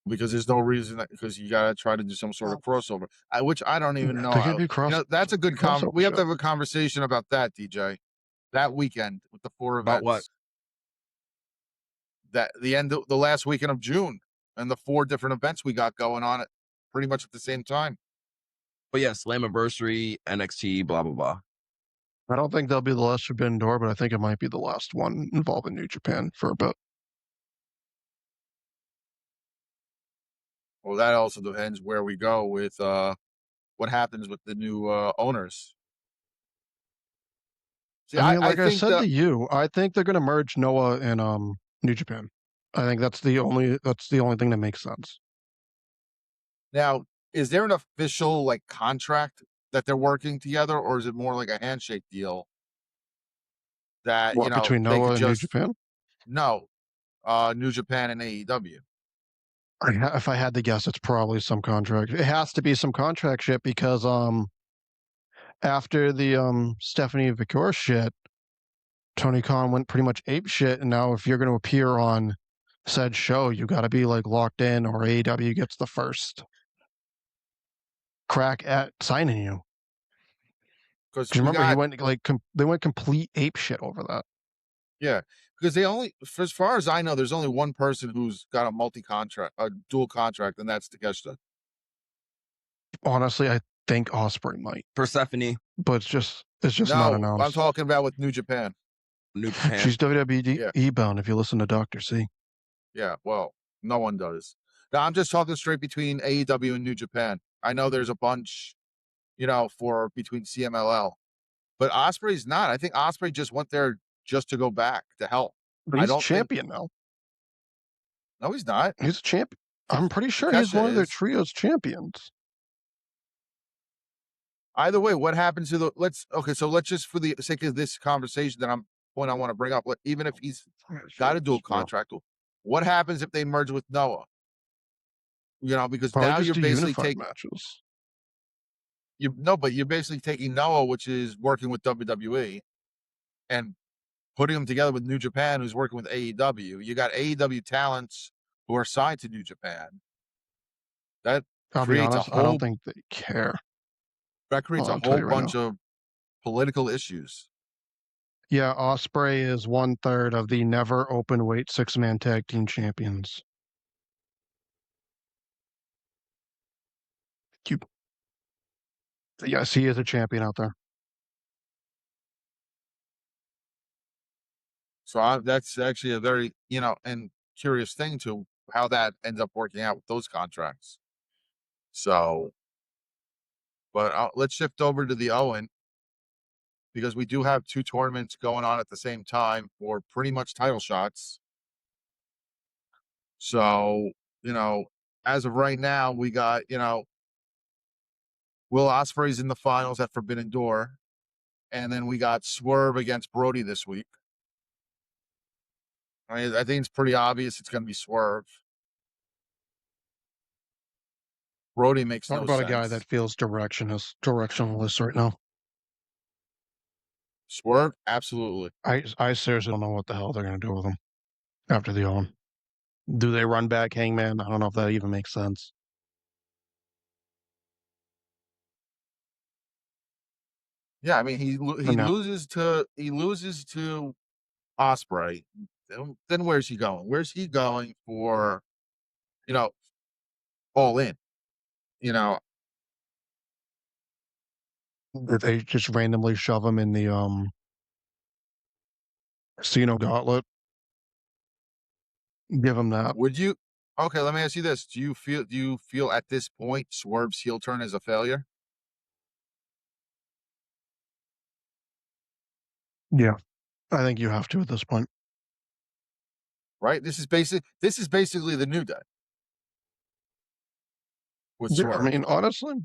Speaker 1: Because there's no reason because you gotta try to do some sort of crossover, which I don't even know.
Speaker 3: They can do
Speaker 1: that's a good
Speaker 3: crossover
Speaker 1: we have to
Speaker 3: shit.
Speaker 1: have a conversation about that, DJ. That weekend with the 4 events.
Speaker 2: About what?
Speaker 1: That the last weekend of June, and the 4 different events we got going on at pretty much at the same time.
Speaker 2: But yeah, Slammiversary, NXT, blah blah blah.
Speaker 3: I don't think that'll be the last Forbidden Door, but I think it might be the last one involving New Japan for a bit.
Speaker 1: Well, that also depends where we go with what happens with the new owners. See,
Speaker 3: I mean,
Speaker 1: I
Speaker 3: like I
Speaker 1: think
Speaker 3: said to you, I think they're going to merge Noah and New Japan. I think that's the only thing that makes sense.
Speaker 1: now, is there an official contract that they're working together, or is it more like a handshake deal that
Speaker 3: What, between
Speaker 1: they
Speaker 3: Noah
Speaker 1: could
Speaker 3: and New
Speaker 1: just
Speaker 3: Japan?
Speaker 1: no New Japan and AEW?
Speaker 3: If I had to guess, it's probably some contract. It has to be some contract shit because after the Stephanie Vicor shit, Tony Khan went pretty much ape shit, and now if you're going to appear on said show, you got to be locked in, or AEW gets the first crack at signing you.
Speaker 1: Because
Speaker 3: Do you remember he went they went complete ape shit over that?
Speaker 1: Yeah, because as far as I know, there's only one person who's got a dual contract, and that's Takeshita.
Speaker 3: Honestly, I think Osprey might,
Speaker 2: Persephone,
Speaker 3: but it's just not announced.
Speaker 1: I'm talking about with New Japan.
Speaker 2: New Japan.
Speaker 3: She's WWE bound. If you listen to Dr. C.
Speaker 1: Yeah, well, no one does. Now I'm just talking straight between AEW and New Japan. I know there's a bunch, for between CMLL. But Osprey's not. I think Osprey just went there just to go back to help.
Speaker 3: But
Speaker 1: I
Speaker 3: he's
Speaker 1: don't think.
Speaker 3: champion now.
Speaker 1: No, he's not.
Speaker 3: He's a champion. I'm pretty sure he's
Speaker 1: Takesha
Speaker 3: one of their
Speaker 1: is.
Speaker 3: trio's champions.
Speaker 1: Either way, what happens to the so let's just for the sake of this conversation that I want to bring up, even if he's got a dual contract, what happens if they merge with Noah? Because
Speaker 3: Probably
Speaker 1: now
Speaker 3: just
Speaker 1: you're
Speaker 3: do
Speaker 1: basically
Speaker 3: unified matches.
Speaker 1: but you're basically taking Noah, which is working with WWE, and putting them together with New Japan, who's working with AEW. You got AEW talents who are signed to New Japan. That
Speaker 3: I'll be
Speaker 1: creates
Speaker 3: honest, I don't think they care.
Speaker 1: that creates a
Speaker 3: I'll tell
Speaker 1: whole
Speaker 3: you right
Speaker 1: bunch
Speaker 3: now.
Speaker 1: of political issues.
Speaker 3: Yeah, Osprey is 1/3 of the never open weight 6-man tag team champions. You, yes, he is a champion out there.
Speaker 1: So that's actually a very and curious thing to how that ends up working out with those contracts. So, but let's shift over to the Owen, because we do have 2 tournaments going on at the same time for pretty much title shots. So, as of right now, we got, Will Ospreay's in the finals at Forbidden Door. And then we got Swerve against Brody this week. I think it's pretty obvious it's going to be Swerve. Brody makes
Speaker 3: Talk
Speaker 1: no
Speaker 3: about a guy
Speaker 1: sense.
Speaker 3: that feels directionless right now.
Speaker 1: Swerve, absolutely.
Speaker 3: I seriously don't know what the hell they're going to do with him after the Owen. Do they run back Hangman? I don't know if that even makes sense.
Speaker 1: Yeah, I mean he
Speaker 3: No.
Speaker 1: loses to Ospreay. Then where's he going? Where's he going for All In?
Speaker 3: Did they just randomly shove him in the Casino Gauntlet? Give him that.
Speaker 1: Would you? Okay, let me ask you this: Do you feel at this point Swerve's heel turn is a failure?
Speaker 3: Yeah, I think you have to at this point.
Speaker 1: Right. This is basically the New Day with
Speaker 3: Yeah,
Speaker 1: Swerve.
Speaker 3: I mean, honestly,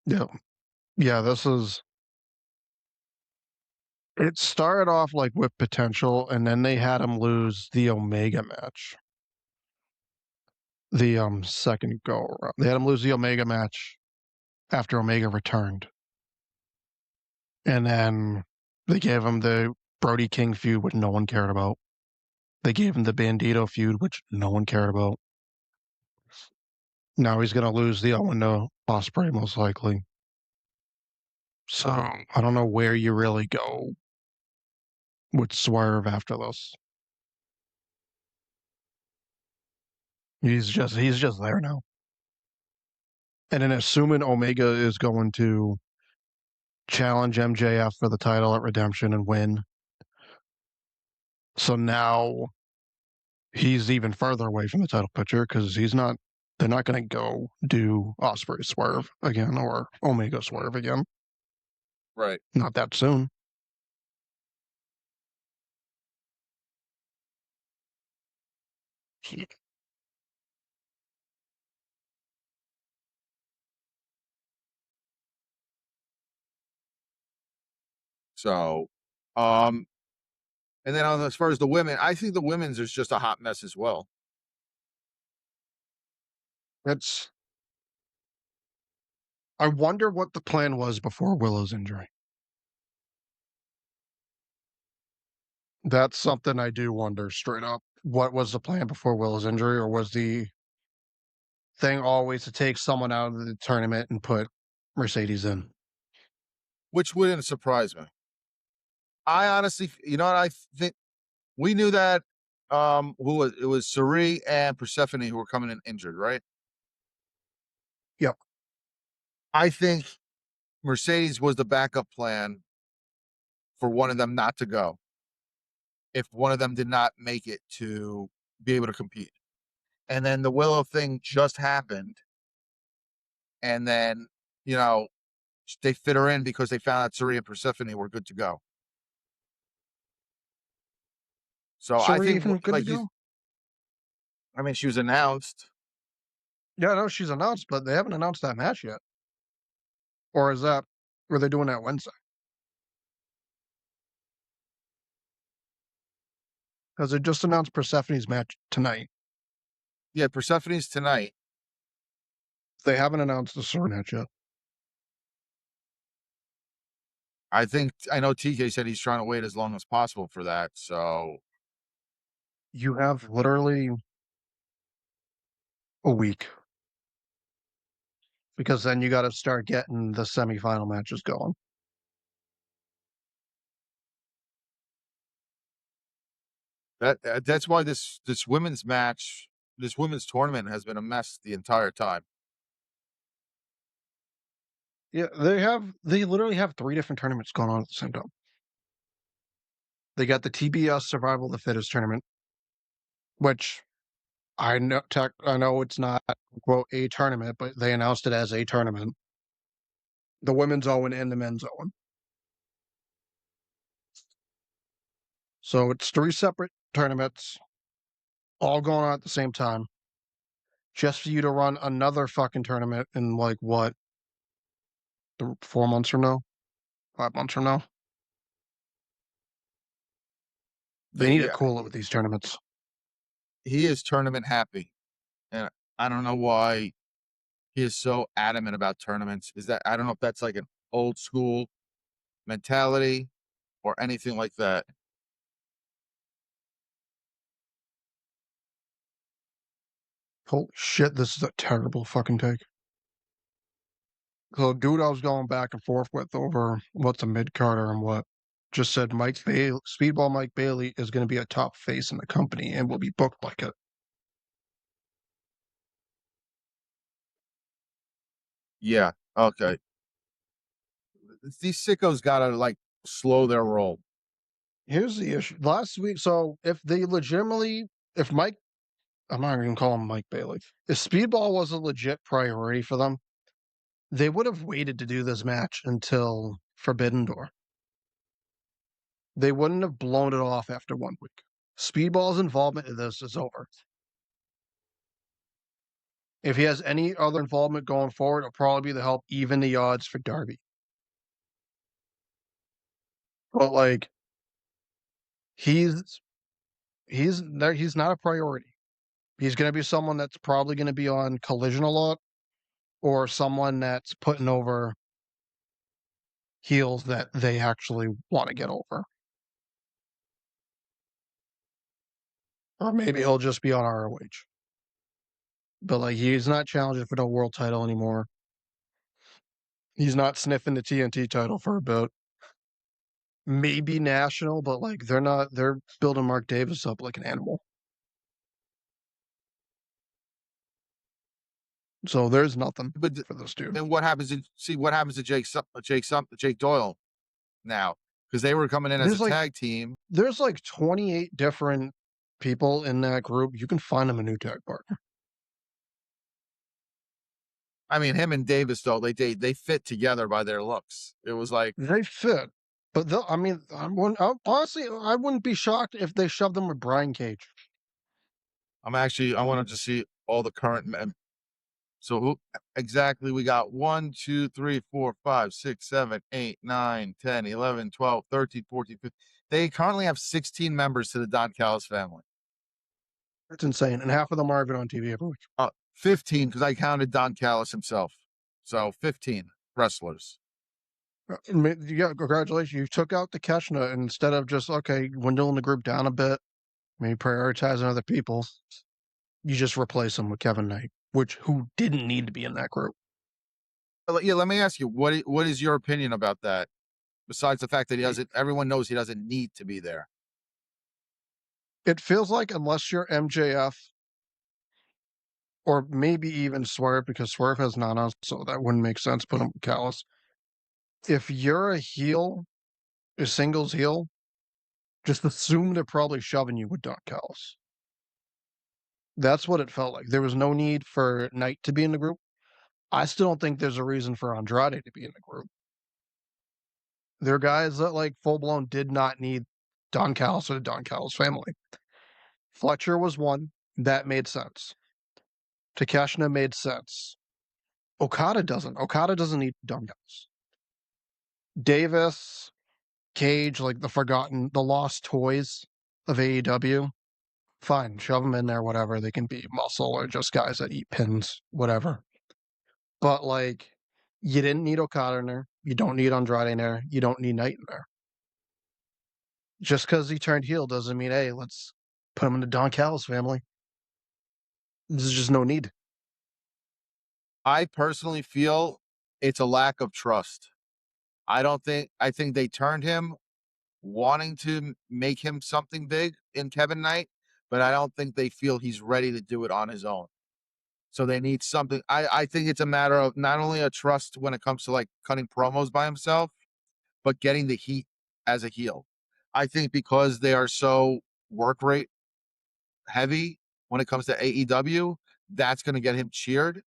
Speaker 3: yeah. This is. It started off like with potential, and then they had him lose the Omega match. The second go around, they had him lose the Omega match after Omega returned, and then they gave him the Brody King feud, which no one cared about. They gave him the Bandito feud, which no one cared about. Now he's going to lose the Owen to Ospreay, most likely. So I don't know where you really go with Swerve after this. He's just there now. And then assuming Omega is going to challenge MJF for the title at Redemption and win. So now he's even further away from the title picture because they're not going to go do Ospreay Swerve again or Omega Swerve again.
Speaker 1: Right.
Speaker 3: Not that soon.
Speaker 1: So, and then as far as the women, I think the women's is just a hot mess as well.
Speaker 3: I wonder what the plan was before Willow's injury. That's something I do wonder straight up. What was the plan before Willow's injury, or was the thing always to take someone out of the tournament and put Mercedes in?
Speaker 1: Which wouldn't surprise me. I honestly, what I think we knew that it was Suri and Persephone who were coming in injured, right?
Speaker 3: Yep.
Speaker 1: I think Mercedes was the backup plan for one of them not to go if one of them did not make it to be able to compete. And then the Willow thing just happened. And then, they fit her in because they found out Suri and Persephone were good to go. So
Speaker 3: So
Speaker 1: I
Speaker 3: we're
Speaker 1: think,
Speaker 3: even good to
Speaker 1: like you,
Speaker 3: go?
Speaker 1: I mean, she was announced.
Speaker 3: Yeah, no, she's announced, but they haven't announced that match yet. Or is that, were they doing that Wednesday? Because they just announced Persephone's match tonight.
Speaker 1: Yeah, Persephone's tonight.
Speaker 3: They haven't announced the Suri match yet.
Speaker 1: I know TK said he's trying to wait as long as possible for that. So
Speaker 3: You have literally a week. Because then you got to start getting the semifinal matches going.
Speaker 1: that's why this women's match, this women's tournament has been a mess the entire time.
Speaker 3: Yeah, they literally have 3 different tournaments going on at the same time. They got the TBS Survival of the Fittest tournament, which I know it's not quote a tournament, but they announced it as a tournament. The women's Owen and the men's Owen. So it's 3 separate tournaments, all going on at the same time, just for you to run another fucking tournament in like what, 4 months from now, 5 months from now. They need to
Speaker 1: Yeah,
Speaker 3: cool it with these tournaments.
Speaker 1: he is tournament happy, and I don't know why he is so adamant about tournaments. Is that, I don't know if that's like an old school mentality or anything like that.
Speaker 3: Holy shit, this is a terrible fucking take. So, dude, I was going back and forth with over what's a mid Carter and what just said Speedball Mike Bailey is going to be a top face in the company and will be booked like it.
Speaker 1: Yeah, okay. These sickos gotta like slow their roll.
Speaker 3: Here's the issue. Last week, so if they legitimately, if Mike, I'm not going to call him Mike Bailey, if Speedball was a legit priority for them, they would have waited to do this match until Forbidden Door. They wouldn't have blown it off after 1 week. Speedball's involvement in this is over. If he has any other involvement going forward, it'll probably be to help even the odds for Darby. But like, he's he's not a priority. He's going to be someone that's probably going to be on Collision a lot, or someone that's putting over heels that they actually want to get over. Or maybe he'll just be on ROH. But like, he's not challenging for no world title anymore. He's not sniffing the TNT title for a bit. Maybe national, but like they're building Mark Davis up like an animal. So there's nothing
Speaker 1: But
Speaker 3: for this dude.
Speaker 1: then what happens? What happens to Jake Doyle now? Because they were coming in as a
Speaker 3: There's like
Speaker 1: tag team.
Speaker 3: there's like 28 different people in that group. You can find them a new tag partner.
Speaker 1: I mean, him and Davis though they fit together by their looks. It was like,
Speaker 3: They fit. But I mean, honestly, I wouldn't be shocked if they shoved them with Brian Cage.
Speaker 1: I wanted to see all the current men. So who exactly we got 1, 2, 3, 4, 5, 6, 7, 8, 9, 10, 11, 12, 13, 14, 15. They currently have 16 members to the Don Callis family.
Speaker 3: That's insane. And half of them are even on TV every week.
Speaker 1: 15 because I counted Don Callis himself. So 15 wrestlers.
Speaker 3: Yeah, congratulations. You took out the Keshna instead of just, okay, dwindling the group down a bit, maybe prioritizing other people. You just replace them with Kevin Knight, who didn't need to be in that group.
Speaker 1: Yeah, let me ask you, what is your opinion about that? Besides the fact that everyone knows he doesn't need to be there.
Speaker 3: It feels like unless you're MJF or maybe even Swerve, because Swerve has Nana, so that wouldn't make sense. Put him with Callis. If you're a heel, a singles heel, just assume they're probably shoving you with Don Callis. That's what it felt like. There was no need for Knight to be in the group. I still don't think there's a reason for Andrade to be in the group. They're guys that like full blown did not need Don Callis or the Don Callis family. Fletcher was one that made sense. Takeshita made sense. Okada doesn't. Okada doesn't need Don Callis. Davis, Cage, like the lost toys of AEW. Fine, shove them in there, whatever. They can be muscle or just guys that eat pins, whatever. But like, you didn't need Okada in there. You don't need Andrade in there. You don't need Knight in there. Just because he turned heel doesn't mean, hey, let's put him in the Don Callis family. There's just no need.
Speaker 1: I personally feel it's a lack of trust. I think they turned him wanting to make him something big in Kevin Knight, but I don't think they feel he's ready to do it on his own. So they need something. I think it's a matter of not only a trust when it comes to like cutting promos by himself, but getting the heat as a heel. I think because they are so work rate heavy when it comes to AEW, that's going to get him cheered,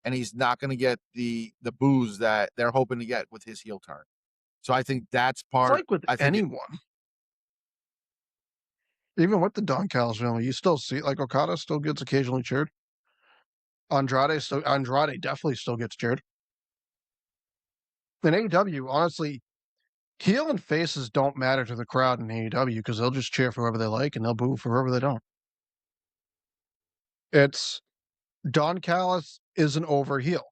Speaker 1: and he's not going to get the boos that they're hoping to get with his heel turn. So I think that's
Speaker 3: It's
Speaker 1: part.
Speaker 3: like with
Speaker 1: I think
Speaker 3: anyone. Even with the Don Callis family, you still see like Okada still gets occasionally cheered. Andrade definitely still gets cheered. In AEW, honestly, heel and faces don't matter to the crowd in AEW because they'll just cheer for whoever they like and they'll boo for whoever they don't. It's Don Callis is an over heel.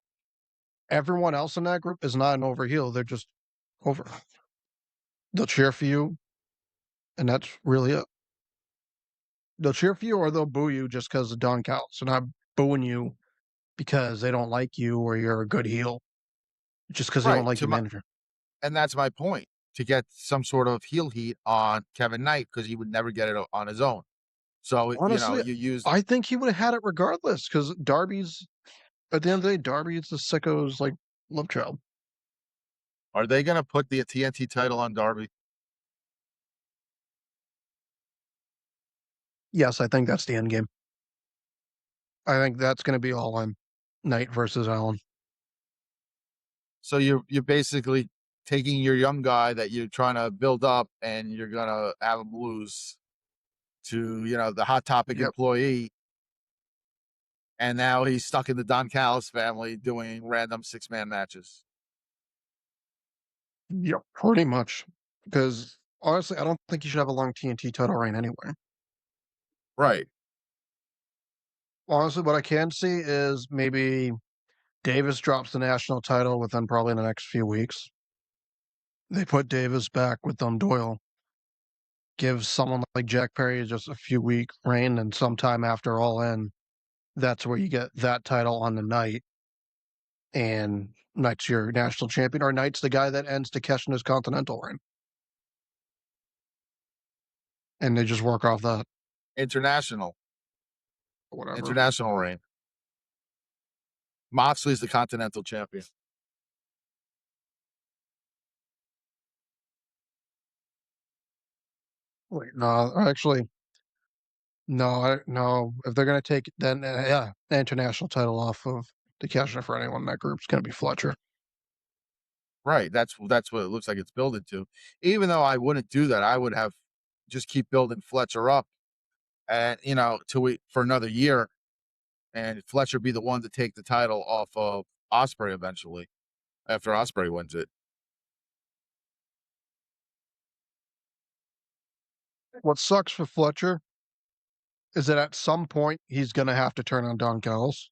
Speaker 3: Everyone else in that group is not an over heel. They're just over. They'll cheer for you, and that's really it. They'll cheer for you or they'll boo you just because of Don Callis. They're not booing you because they don't like you or you're a good heel, just because they don't
Speaker 1: right
Speaker 3: like
Speaker 1: to
Speaker 3: your
Speaker 1: my,
Speaker 3: manager.
Speaker 1: and that's my point, to get some sort of heel heat on Kevin Knight because he would never get it on his own. So
Speaker 3: Honestly,
Speaker 1: you use.
Speaker 3: I think he would have had it regardless because Darby's, at the end of the day, Darby is the sicko's like love child.
Speaker 1: Are they going to put the TNT title on Darby?
Speaker 3: Yes, I think that's the end game. I think that's going to be all on Knight versus Allen.
Speaker 1: So you're basically taking your young guy that you're trying to build up, and you're gonna have him lose to the Hot Topic
Speaker 3: Yep.
Speaker 1: employee, and now he's stuck in the Don Callis family doing random 6-man matches.
Speaker 3: Yep. Pretty much. Because honestly, I don't think you should have a long TNT title reign anyway.
Speaker 1: Right.
Speaker 3: Honestly, what I can see is maybe Davis drops the national title within probably the next few weeks. They put Davis back with Doyle. Give someone like Jack Perry just a few week reign, and sometime after All In, that's where you get that title on the night. And Knight's your national champion, or Knight's the guy that ends Takeshita's Continental reign. And they just work off that.
Speaker 1: International
Speaker 3: Whatever.
Speaker 1: reign. Moxley's the Continental champion.
Speaker 3: Wait, no, actually, no. If they're gonna take then, yeah, the international title off of Takeshita for anyone in that group is gonna be Fletcher.
Speaker 1: Right. That's what it looks like it's building to. Even though I wouldn't do that, I would have just keep building Fletcher up, and till for another year, and Fletcher be the one to take the title off of Osprey eventually after Osprey wins it.
Speaker 3: What sucks for Fletcher is that at some point he's gonna have to turn on Don Callis,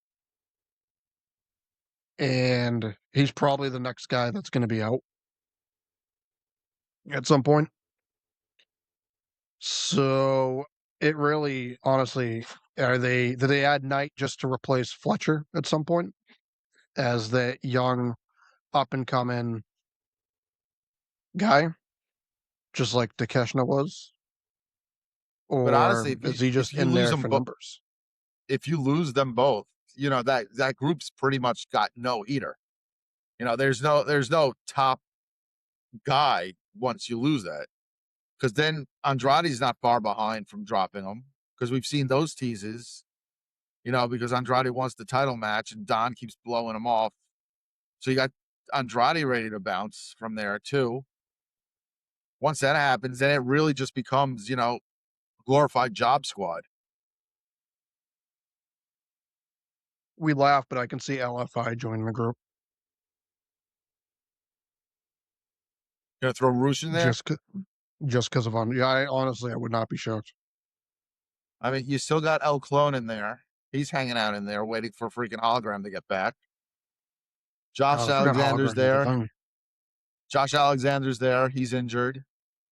Speaker 3: and he's probably the next guy that's gonna be out at some point. So it really, honestly, do they add Knight just to replace Fletcher at some point as the young up and coming guy, just like Takeshita was?
Speaker 1: But honestly,
Speaker 3: Or is he
Speaker 1: if
Speaker 3: just
Speaker 1: you
Speaker 3: in
Speaker 1: lose
Speaker 3: there
Speaker 1: them,
Speaker 3: for numbers?
Speaker 1: if you lose them both, that group's pretty much got no heater. There's no top guy once you lose that, because then Andrade's not far behind from dropping them, because we've seen those teases. Because Andrade wants the title match and Don keeps blowing him off. So you got Andrade ready to bounce from there too. Once that happens, then it really just becomes, glorified job squad.
Speaker 3: We laugh, but I can see LFI joining the group
Speaker 1: Gonna throw Roosh in there.
Speaker 3: just because of yeah. I would not be shocked.
Speaker 1: I mean, you still got El Clone in there. He's hanging out in there, waiting for freaking hologram to get back. Josh
Speaker 3: God, I forgot
Speaker 1: Alexander's
Speaker 3: holograms was a
Speaker 1: there.
Speaker 3: thing.
Speaker 1: Josh Alexander's there. He's injured.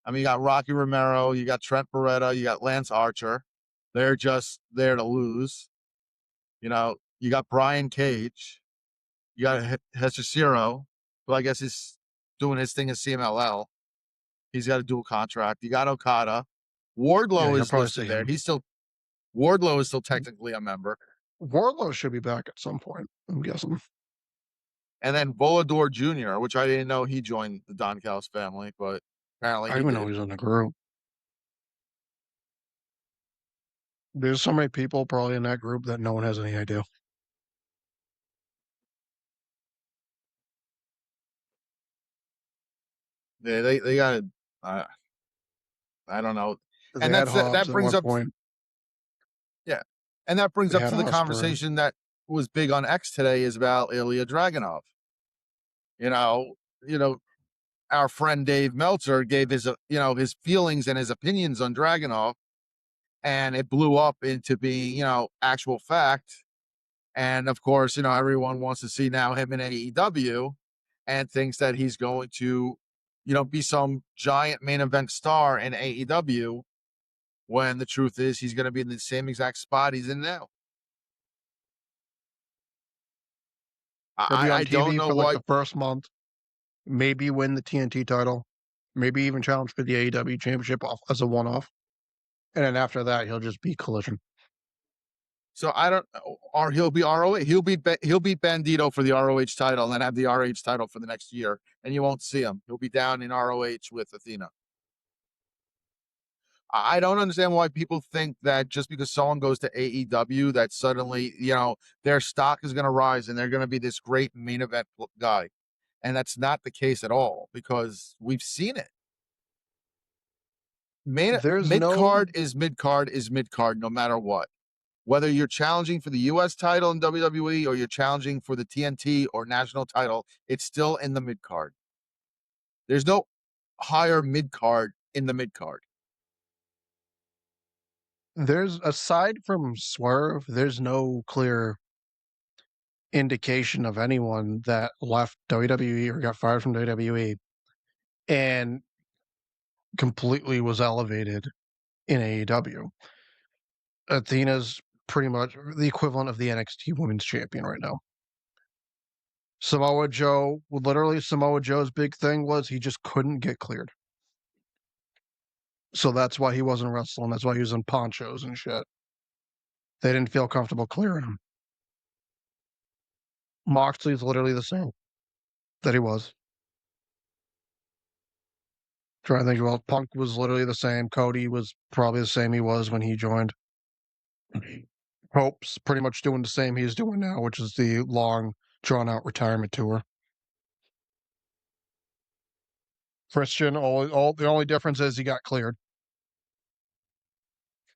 Speaker 1: I mean, you got Rocky Romero, you got Trent Beretta, you got Lance Archer. They're just there to lose. You got Brian Cage. You got Hechicero, who I guess is doing his thing as CMLL. He's got a dual contract. You got Okada.
Speaker 3: Yeah,
Speaker 1: Wardlow
Speaker 3: you'll
Speaker 1: is
Speaker 3: probably see
Speaker 1: listed there.
Speaker 3: him.
Speaker 1: Wardlow is still technically a member.
Speaker 3: Wardlow should be back at some point, I'm guessing.
Speaker 1: And then Volador Jr., which I didn't know he joined the Don Callis family, but apparently
Speaker 3: I
Speaker 1: he
Speaker 3: didn't even know
Speaker 1: did.
Speaker 3: he's in the group. There's so many people probably in that group that no one has any idea.
Speaker 1: They got I don't know.
Speaker 3: They
Speaker 1: And
Speaker 3: had
Speaker 1: that
Speaker 3: Hobbs at
Speaker 1: brings
Speaker 3: one
Speaker 1: up
Speaker 3: point.
Speaker 1: yeah. And that brings
Speaker 3: They
Speaker 1: up
Speaker 3: had
Speaker 1: to the
Speaker 3: Osprey.
Speaker 1: conversation that was big on X today is about Ilya Dragunov. You know, you know, our friend Dave Meltzer gave his his feelings and his opinions on Dragunov, and it blew up into being, actual fact. And of course, everyone wants to see now him in AEW and thinks that he's going to, be some giant main event star in AEW when the truth is he's going to be in the same exact spot he's in now.
Speaker 3: He'll be
Speaker 1: I
Speaker 3: on
Speaker 1: don't
Speaker 3: TV
Speaker 1: know
Speaker 3: for like
Speaker 1: why.
Speaker 3: the first month, maybe win the TNT title, maybe even challenge for the AEW championship off as a one-off. And then after that, he'll just be Collision.
Speaker 1: So I don't, or he'll be ROH. He'll beat Bandito for the ROH title and then have the ROH title for the next year, and you won't see him. He'll be down in ROH with Athena. I don't understand why people think that just because someone goes to AEW, that suddenly, their stock is going to rise and they're going to be this great main event guy. And that's not the case at all because we've seen it.
Speaker 3: There's
Speaker 1: Mid
Speaker 3: no
Speaker 1: card is mid card is mid card no matter what. Whether you're challenging for the US title in WWE or you're challenging for the TNT or national title, it's still in the mid card. There's no higher mid card in the mid card.
Speaker 3: there's aside from Swerve, there's no clear indication of anyone that left WWE or got fired from WWE and completely was elevated in AEW. Athena's pretty much the equivalent of the NXT Women's Champion right now. Samoa Joe, literally Samoa Joe's big thing was he just couldn't get cleared. So that's why he wasn't wrestling. That's why he was in ponchos and shit. They didn't feel comfortable clearing him. Moxley's literally the same that he was. Trying to think, well, Punk was literally the same. Cody was probably the same he was when he joined. Hope's pretty much doing the same he's doing now, which is the long, drawn out retirement tour. Christian, all the only difference is he got cleared.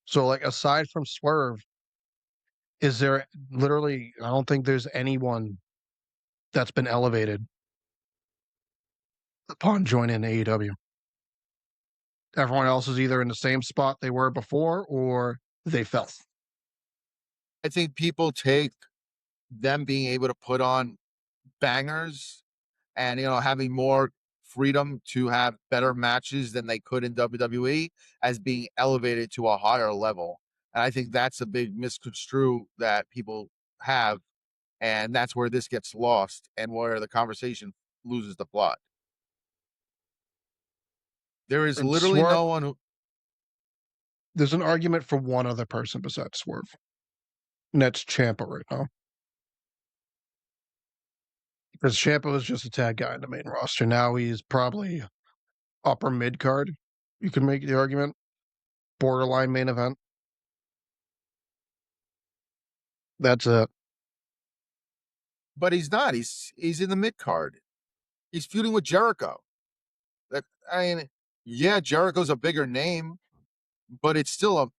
Speaker 3: So, like, aside from Swerve, is there literally? I don't think there's anyone that's been elevated upon joining AEW. Everyone else is either in the same spot they were before or they fell.
Speaker 1: I think people take them being able to put on bangers and having more freedom to have better matches than they could in WWE as being elevated to a higher level. And I think that's a big misconstrue that people have, and that's where this gets lost and where the conversation loses the plot. There is
Speaker 3: And
Speaker 1: literally
Speaker 3: Swerve,
Speaker 1: no one who
Speaker 3: there's an argument for one other person besides Swerve, and that's Ciampa right now. Because Ciampa was just a tag guy in the main roster. Now he's probably upper mid card. You can make the argument. Borderline main event. That's it.
Speaker 1: but he's not. He's in the mid card. He's feuding with Jericho. That I mean, Yeah, Jericho's a bigger name, but he's still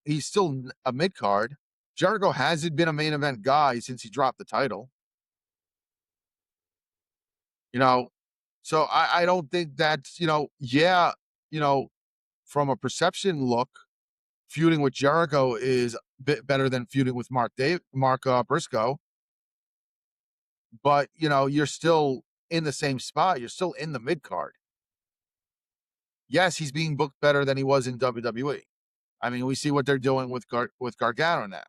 Speaker 1: a mid card. Jericho hasn't been a main event guy since he dropped the title. You know, so I don't think that's yeah, you know, from a perception look, feuding with Jericho is a bit better than feuding with Mark Briscoe, but you're still in the same spot. You're still in the mid card. Yes, he's being booked better than he was in WWE. I mean, we see what they're doing with Gargano now.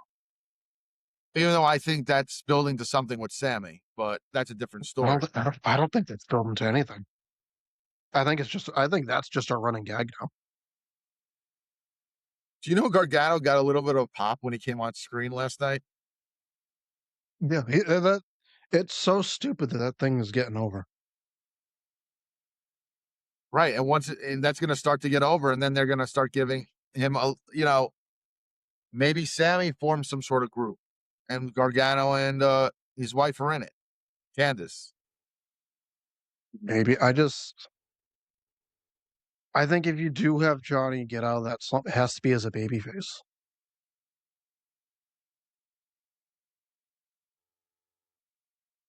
Speaker 1: Even though I think that's building to something with Sammy, but that's a different story.
Speaker 3: I don't think that's built into anything. I think that's just a running gag now.
Speaker 1: Do you know Gargano got a little bit of pop when he came on screen last night?
Speaker 3: Yeah, it's so stupid that thing is getting over.
Speaker 1: Right, and that's going to start to get over, and then they're going to start giving him maybe Sammy forms some sort of group, and Gargano and his wife are in it, Candice.
Speaker 3: Maybe I think if you do have Johnny get out of that slump, it has to be as a babyface.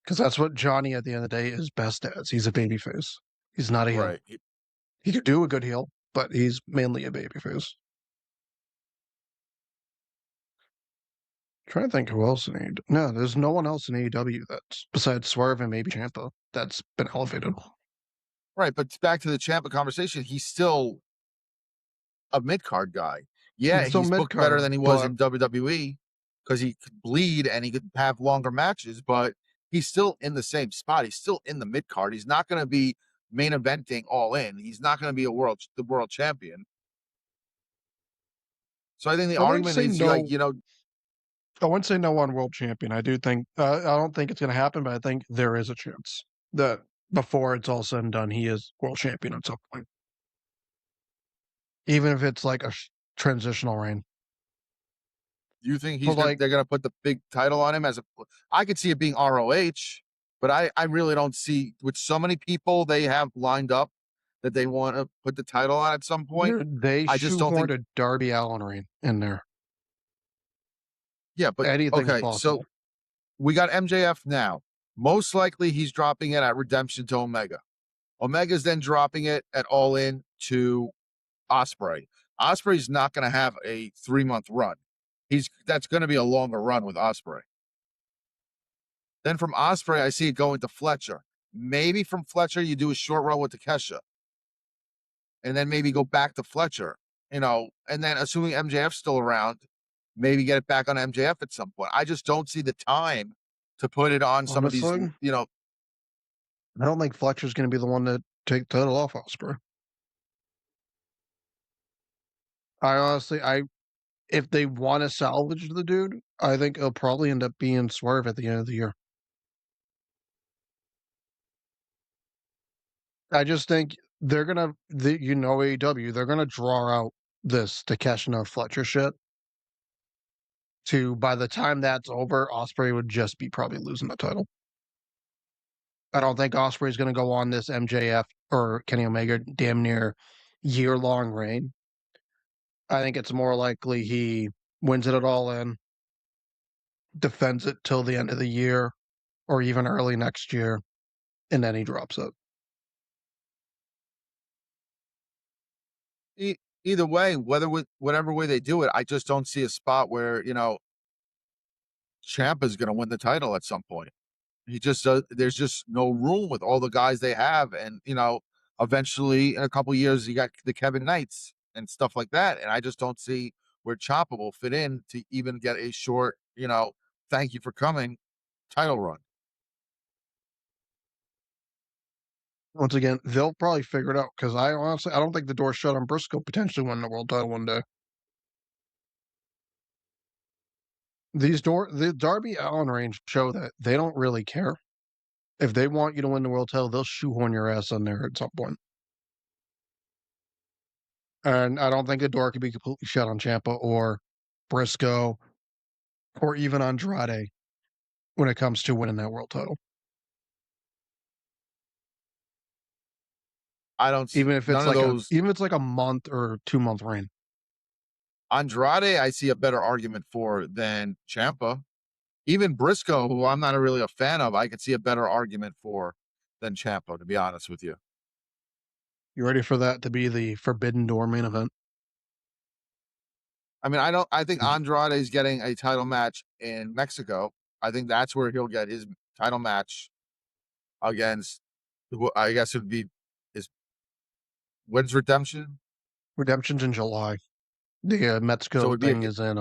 Speaker 3: Because that's what Johnny at the end of the day is best at. He's a babyface. He's not a heel.
Speaker 1: Right.
Speaker 3: He could do a good heel, but he's mainly a babyface. Trying to think who else in AEW. No, there's no one else in AEW that's besides Swerve and maybe Ciampa that's been elevated.
Speaker 1: Right, but back to the Ciampa conversation, he's still a mid card guy. Yeah,
Speaker 3: He's still
Speaker 1: he's booked
Speaker 3: mid-card,
Speaker 1: better than he was
Speaker 3: but
Speaker 1: in WWE because he could bleed and he could have longer matches, but he's still in the same spot. He's still in the mid card. He's not going to be main eventing all in. He's not going to be the world champion. So I think the
Speaker 3: I wouldn't
Speaker 1: argument
Speaker 3: say
Speaker 1: is
Speaker 3: no. I wouldn't say no on world champion. I do think I don't think it's going to happen, but I think there is a chance that before it's all said and done, he is world champion at some point, even if it's like a transitional reign.
Speaker 1: you think
Speaker 3: But like,
Speaker 1: they're gonna put the big title on him as a? I could see it being ROH, but I really don't see with so many people they have lined up that they want to put the title on at some point.
Speaker 3: they
Speaker 1: I just don't
Speaker 3: shoehorned
Speaker 1: think.
Speaker 3: a Darby Allin reign in there.
Speaker 1: Yeah, but
Speaker 3: Anything's
Speaker 1: okay,
Speaker 3: possible.
Speaker 1: so we got MJF now. Most likely he's dropping it at Redemption to Omega. Omega's then dropping it at All In to Osprey. Osprey's not going to have a 3-month run. That's going to be a longer run with Osprey. Then from Osprey, I see it going to Fletcher. Maybe from Fletcher, you do a short run with Takesha, and then maybe go back to Fletcher. And then assuming MJF's still around, maybe get it back on MJF at some point. I just don't see the time to put it on some of these.
Speaker 3: Honestly, I don't think Fletcher's going to be the one to take the title off Osprey. If they want to salvage the dude, I think it'll probably end up being Swerve at the end of the year. I just think they're gonna, AEW, they're gonna draw out this Takeshita Fletcher shit. To by the time that's over, Osprey would just be probably losing the title. I don't think Osprey's gonna go on this MJF or Kenny Omega damn near year-long reign. I think it's more likely he wins it all in, defends it till the end of the year or even early next year, and then he drops it.
Speaker 1: Either way, whatever way they do it, I just don't see a spot where Ciampa's going to win the title at some point. He just does. There's just no room with all the guys they have, and eventually in a couple years you got the Kevin Knights and stuff like that, and I just don't see where Ciampa will fit in to even get a short, thank you for coming title run.
Speaker 3: Once again, they'll probably figure it out because I don't think the door's shut on Briscoe potentially winning the world title one day. The Darby Allin reigns show that they don't really care. If they want you to win the world title, they'll shoehorn your ass in there at some point. And I don't think the door could be completely shut on Ciampa or Briscoe or even Andrade when it comes to winning that world title.
Speaker 1: I don't.
Speaker 3: Even if
Speaker 1: None
Speaker 3: it's
Speaker 1: of
Speaker 3: like
Speaker 1: those.
Speaker 3: a month or 2 month reign.
Speaker 1: Andrade, I see a better argument for than Champa. Even Briscoe, who I'm not really a fan of, I could see a better argument for than Champa, to be honest with you.
Speaker 3: You ready for that to be the Forbidden Door main event?
Speaker 1: I mean, I think Andrade is getting a title match in Mexico. I think that's where he'll get his title match against, I guess it would be his when's Redemption.
Speaker 3: Redemption's in July. The
Speaker 1: So it
Speaker 3: Mexico
Speaker 1: would be
Speaker 3: thing is in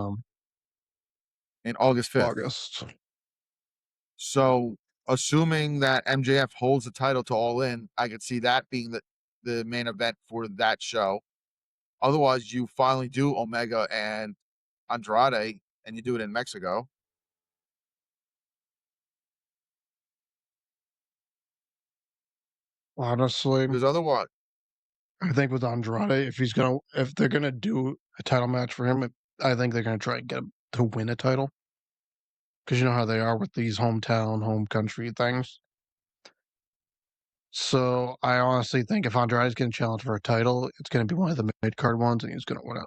Speaker 1: in August 5th.
Speaker 3: August.
Speaker 1: So assuming that MJF holds the title to All In, I could see that being the main event for that show. Otherwise, you finally do Omega and Andrade, and you do it in Mexico.
Speaker 3: Honestly,
Speaker 1: Because otherwise,
Speaker 3: I think with Andrade, if they're gonna do a title match for him, I think they're gonna try and get him to win a title. Because you know how they are with these hometown, home country things. So I honestly think if Andrade's going to challenge for a title, it's going to be one of the mid card ones, and he's going to win it.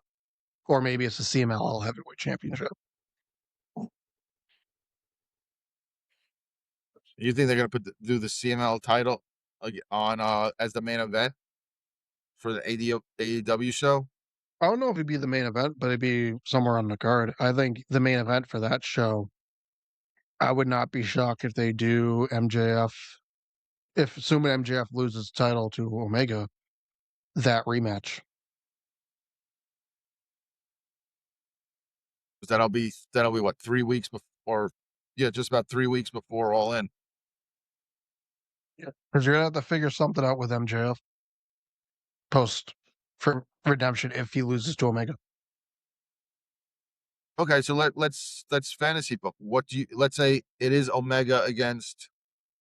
Speaker 3: Or maybe it's the CMLL Heavyweight Championship.
Speaker 1: you think they're gonna do the CML title on as the main event for the AEW show?
Speaker 3: I don't know if it'd be the main event, but it'd be somewhere on the card. I think the main event for that show, I would not be shocked if they do MJF. If assuming MJF loses the title to Omega, that rematch.
Speaker 1: Because that'll be what 3 weeks before, yeah, just about 3 weeks before All In.
Speaker 3: Because you're gonna have to figure something out with MJF post for redemption if he loses to Omega.
Speaker 1: Okay, so let's fantasy book. What do you? Let's say it is Omega against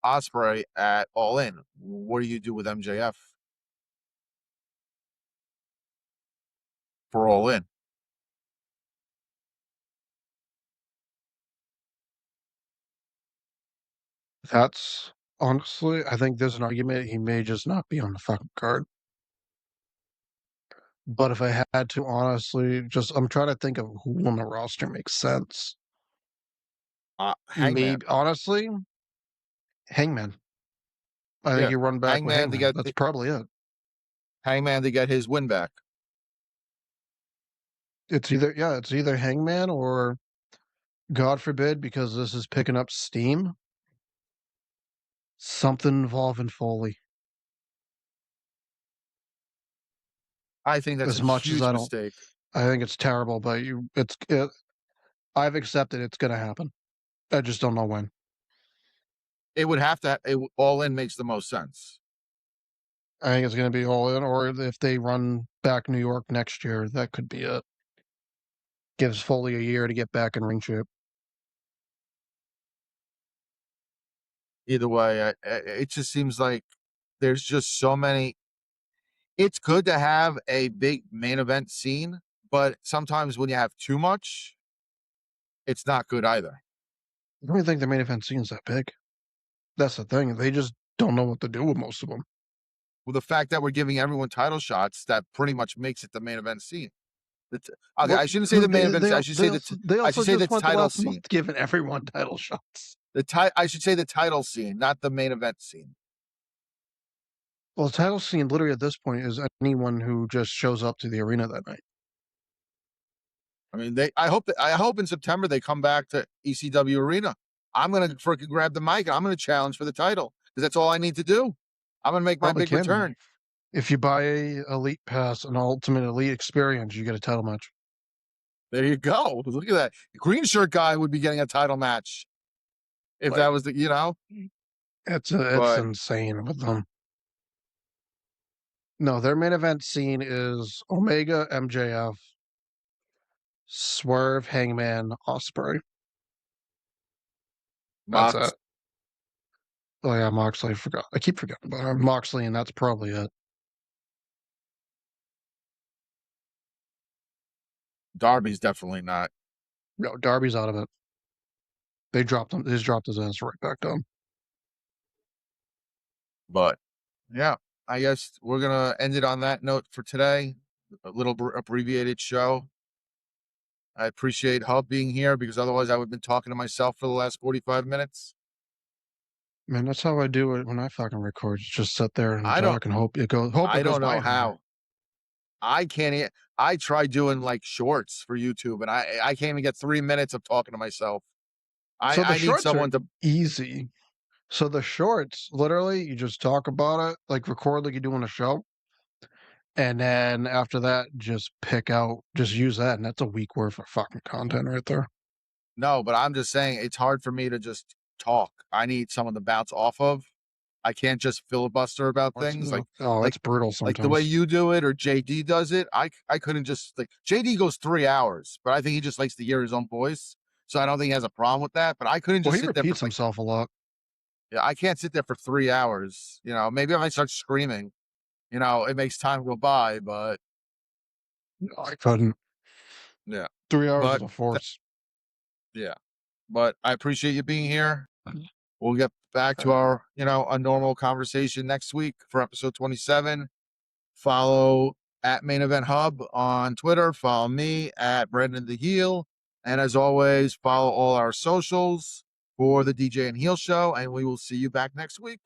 Speaker 1: Osprey at All In. What do you do with MJF for All In?
Speaker 3: That's honestly, I think there's an argument he may just not be on the fucking card. But if I had to honestly, I'm trying to think of who on the roster makes sense.
Speaker 1: Hangman.
Speaker 3: Maybe honestly, Hangman. I think
Speaker 1: Yeah,
Speaker 3: you run back with
Speaker 1: Hangman to
Speaker 3: Hangman.
Speaker 1: get
Speaker 3: That's probably it.
Speaker 1: his win back.
Speaker 3: It's either Hangman or God forbid, because this is picking up steam, something involving Foley.
Speaker 1: I think that's
Speaker 3: As
Speaker 1: a
Speaker 3: much as
Speaker 1: huge mistake.
Speaker 3: I think it's terrible, but I've accepted it's going to happen. I just don't know when.
Speaker 1: It would have to. All In makes the most sense.
Speaker 3: I think it's going to be All In, or if they run back New York next year, that could be it. Gives Foley a year to get back in ring shape.
Speaker 1: Either way, it just seems like there's just so many. It's good to have a big main event scene, but sometimes when you have too much, it's not good either.
Speaker 3: I don't even think the main event scene's that big. That's the thing. They just don't know what to do with most of them.
Speaker 1: With the fact that we're giving everyone title shots, that pretty much makes it the main event scene. Okay,
Speaker 3: Well,
Speaker 1: I shouldn't say the main event.
Speaker 3: they,
Speaker 1: I should say
Speaker 3: they
Speaker 1: I should
Speaker 3: also
Speaker 1: say the
Speaker 3: just went the
Speaker 1: title
Speaker 3: last
Speaker 1: scene.
Speaker 3: month giving everyone title shots.
Speaker 1: I should say the title scene, not the main event scene.
Speaker 3: Well, the title scene literally at this point is anyone who just shows up to the arena that night.
Speaker 1: I mean, I hope in September they come back to ECW Arena. I'm gonna freaking grab the mic and I'm gonna challenge for the title because that's all I need to do. I'm gonna make my
Speaker 3: Probably
Speaker 1: big
Speaker 3: can.
Speaker 1: return.
Speaker 3: If you buy a Elite Pass, an Ultimate Elite Experience, you get a title match.
Speaker 1: There you go. Look at that. Green shirt guy would be getting a title match if
Speaker 3: Like,
Speaker 1: that was
Speaker 3: it's
Speaker 1: But
Speaker 3: insane with them. No, their main event scene is Omega, MJF, Swerve, Hangman, Osprey. That's
Speaker 1: Mox
Speaker 3: it. Oh yeah, Moxley. I forgot. I keep forgetting about him. Moxley, and that's probably it.
Speaker 1: Darby's definitely not.
Speaker 3: No, Darby's out of it. They dropped him. He's dropped his ass right back down.
Speaker 1: But yeah, I guess we're gonna end it on that note for today. A little abbreviated show. I appreciate Hub being here because otherwise I would have been talking to myself for the last 45 minutes.
Speaker 3: Man, that's how I do it when I fucking record. Just sit there and
Speaker 1: I don't
Speaker 3: talk and hope it goes
Speaker 1: know
Speaker 3: by an hour.
Speaker 1: how. I can't I try doing like shorts for YouTube and I can't even get 3 minutes of talking to myself.
Speaker 3: So the
Speaker 1: I need
Speaker 3: shorts are
Speaker 1: someone to
Speaker 3: easy. So the shorts, literally, you just talk about it, like record like you're doing a show, and then after that, just use that, and that's a week worth of fucking content right there.
Speaker 1: No, but I'm just saying it's hard for me to just talk. I need someone to bounce off of. I can't just filibuster about things like
Speaker 3: It's brutal
Speaker 1: like the way
Speaker 3: sometimes.
Speaker 1: you do it or JD does it. I couldn't just like JD goes 3 hours, but I think he just likes to hear his own voice. So I don't think he has a problem with that. But I couldn't
Speaker 3: Well,
Speaker 1: just
Speaker 3: he
Speaker 1: sit there for
Speaker 3: repeats himself a lot.
Speaker 1: yeah, I can't sit there for 3 hours. You know, maybe if I start screaming, you know, it makes time go by, but
Speaker 3: I couldn't.
Speaker 1: yeah.
Speaker 3: 3 hours is
Speaker 1: But
Speaker 3: a force.
Speaker 1: yeah. But I appreciate you being here. We'll get back to
Speaker 3: Uh,
Speaker 1: our, you know, a normal conversation next week for episode 27. Follow at Main Event Hub on Twitter. Follow me at Brendan the Heel. And as always, follow all our socials for the DJ and Heel Show. And we will see you back next week.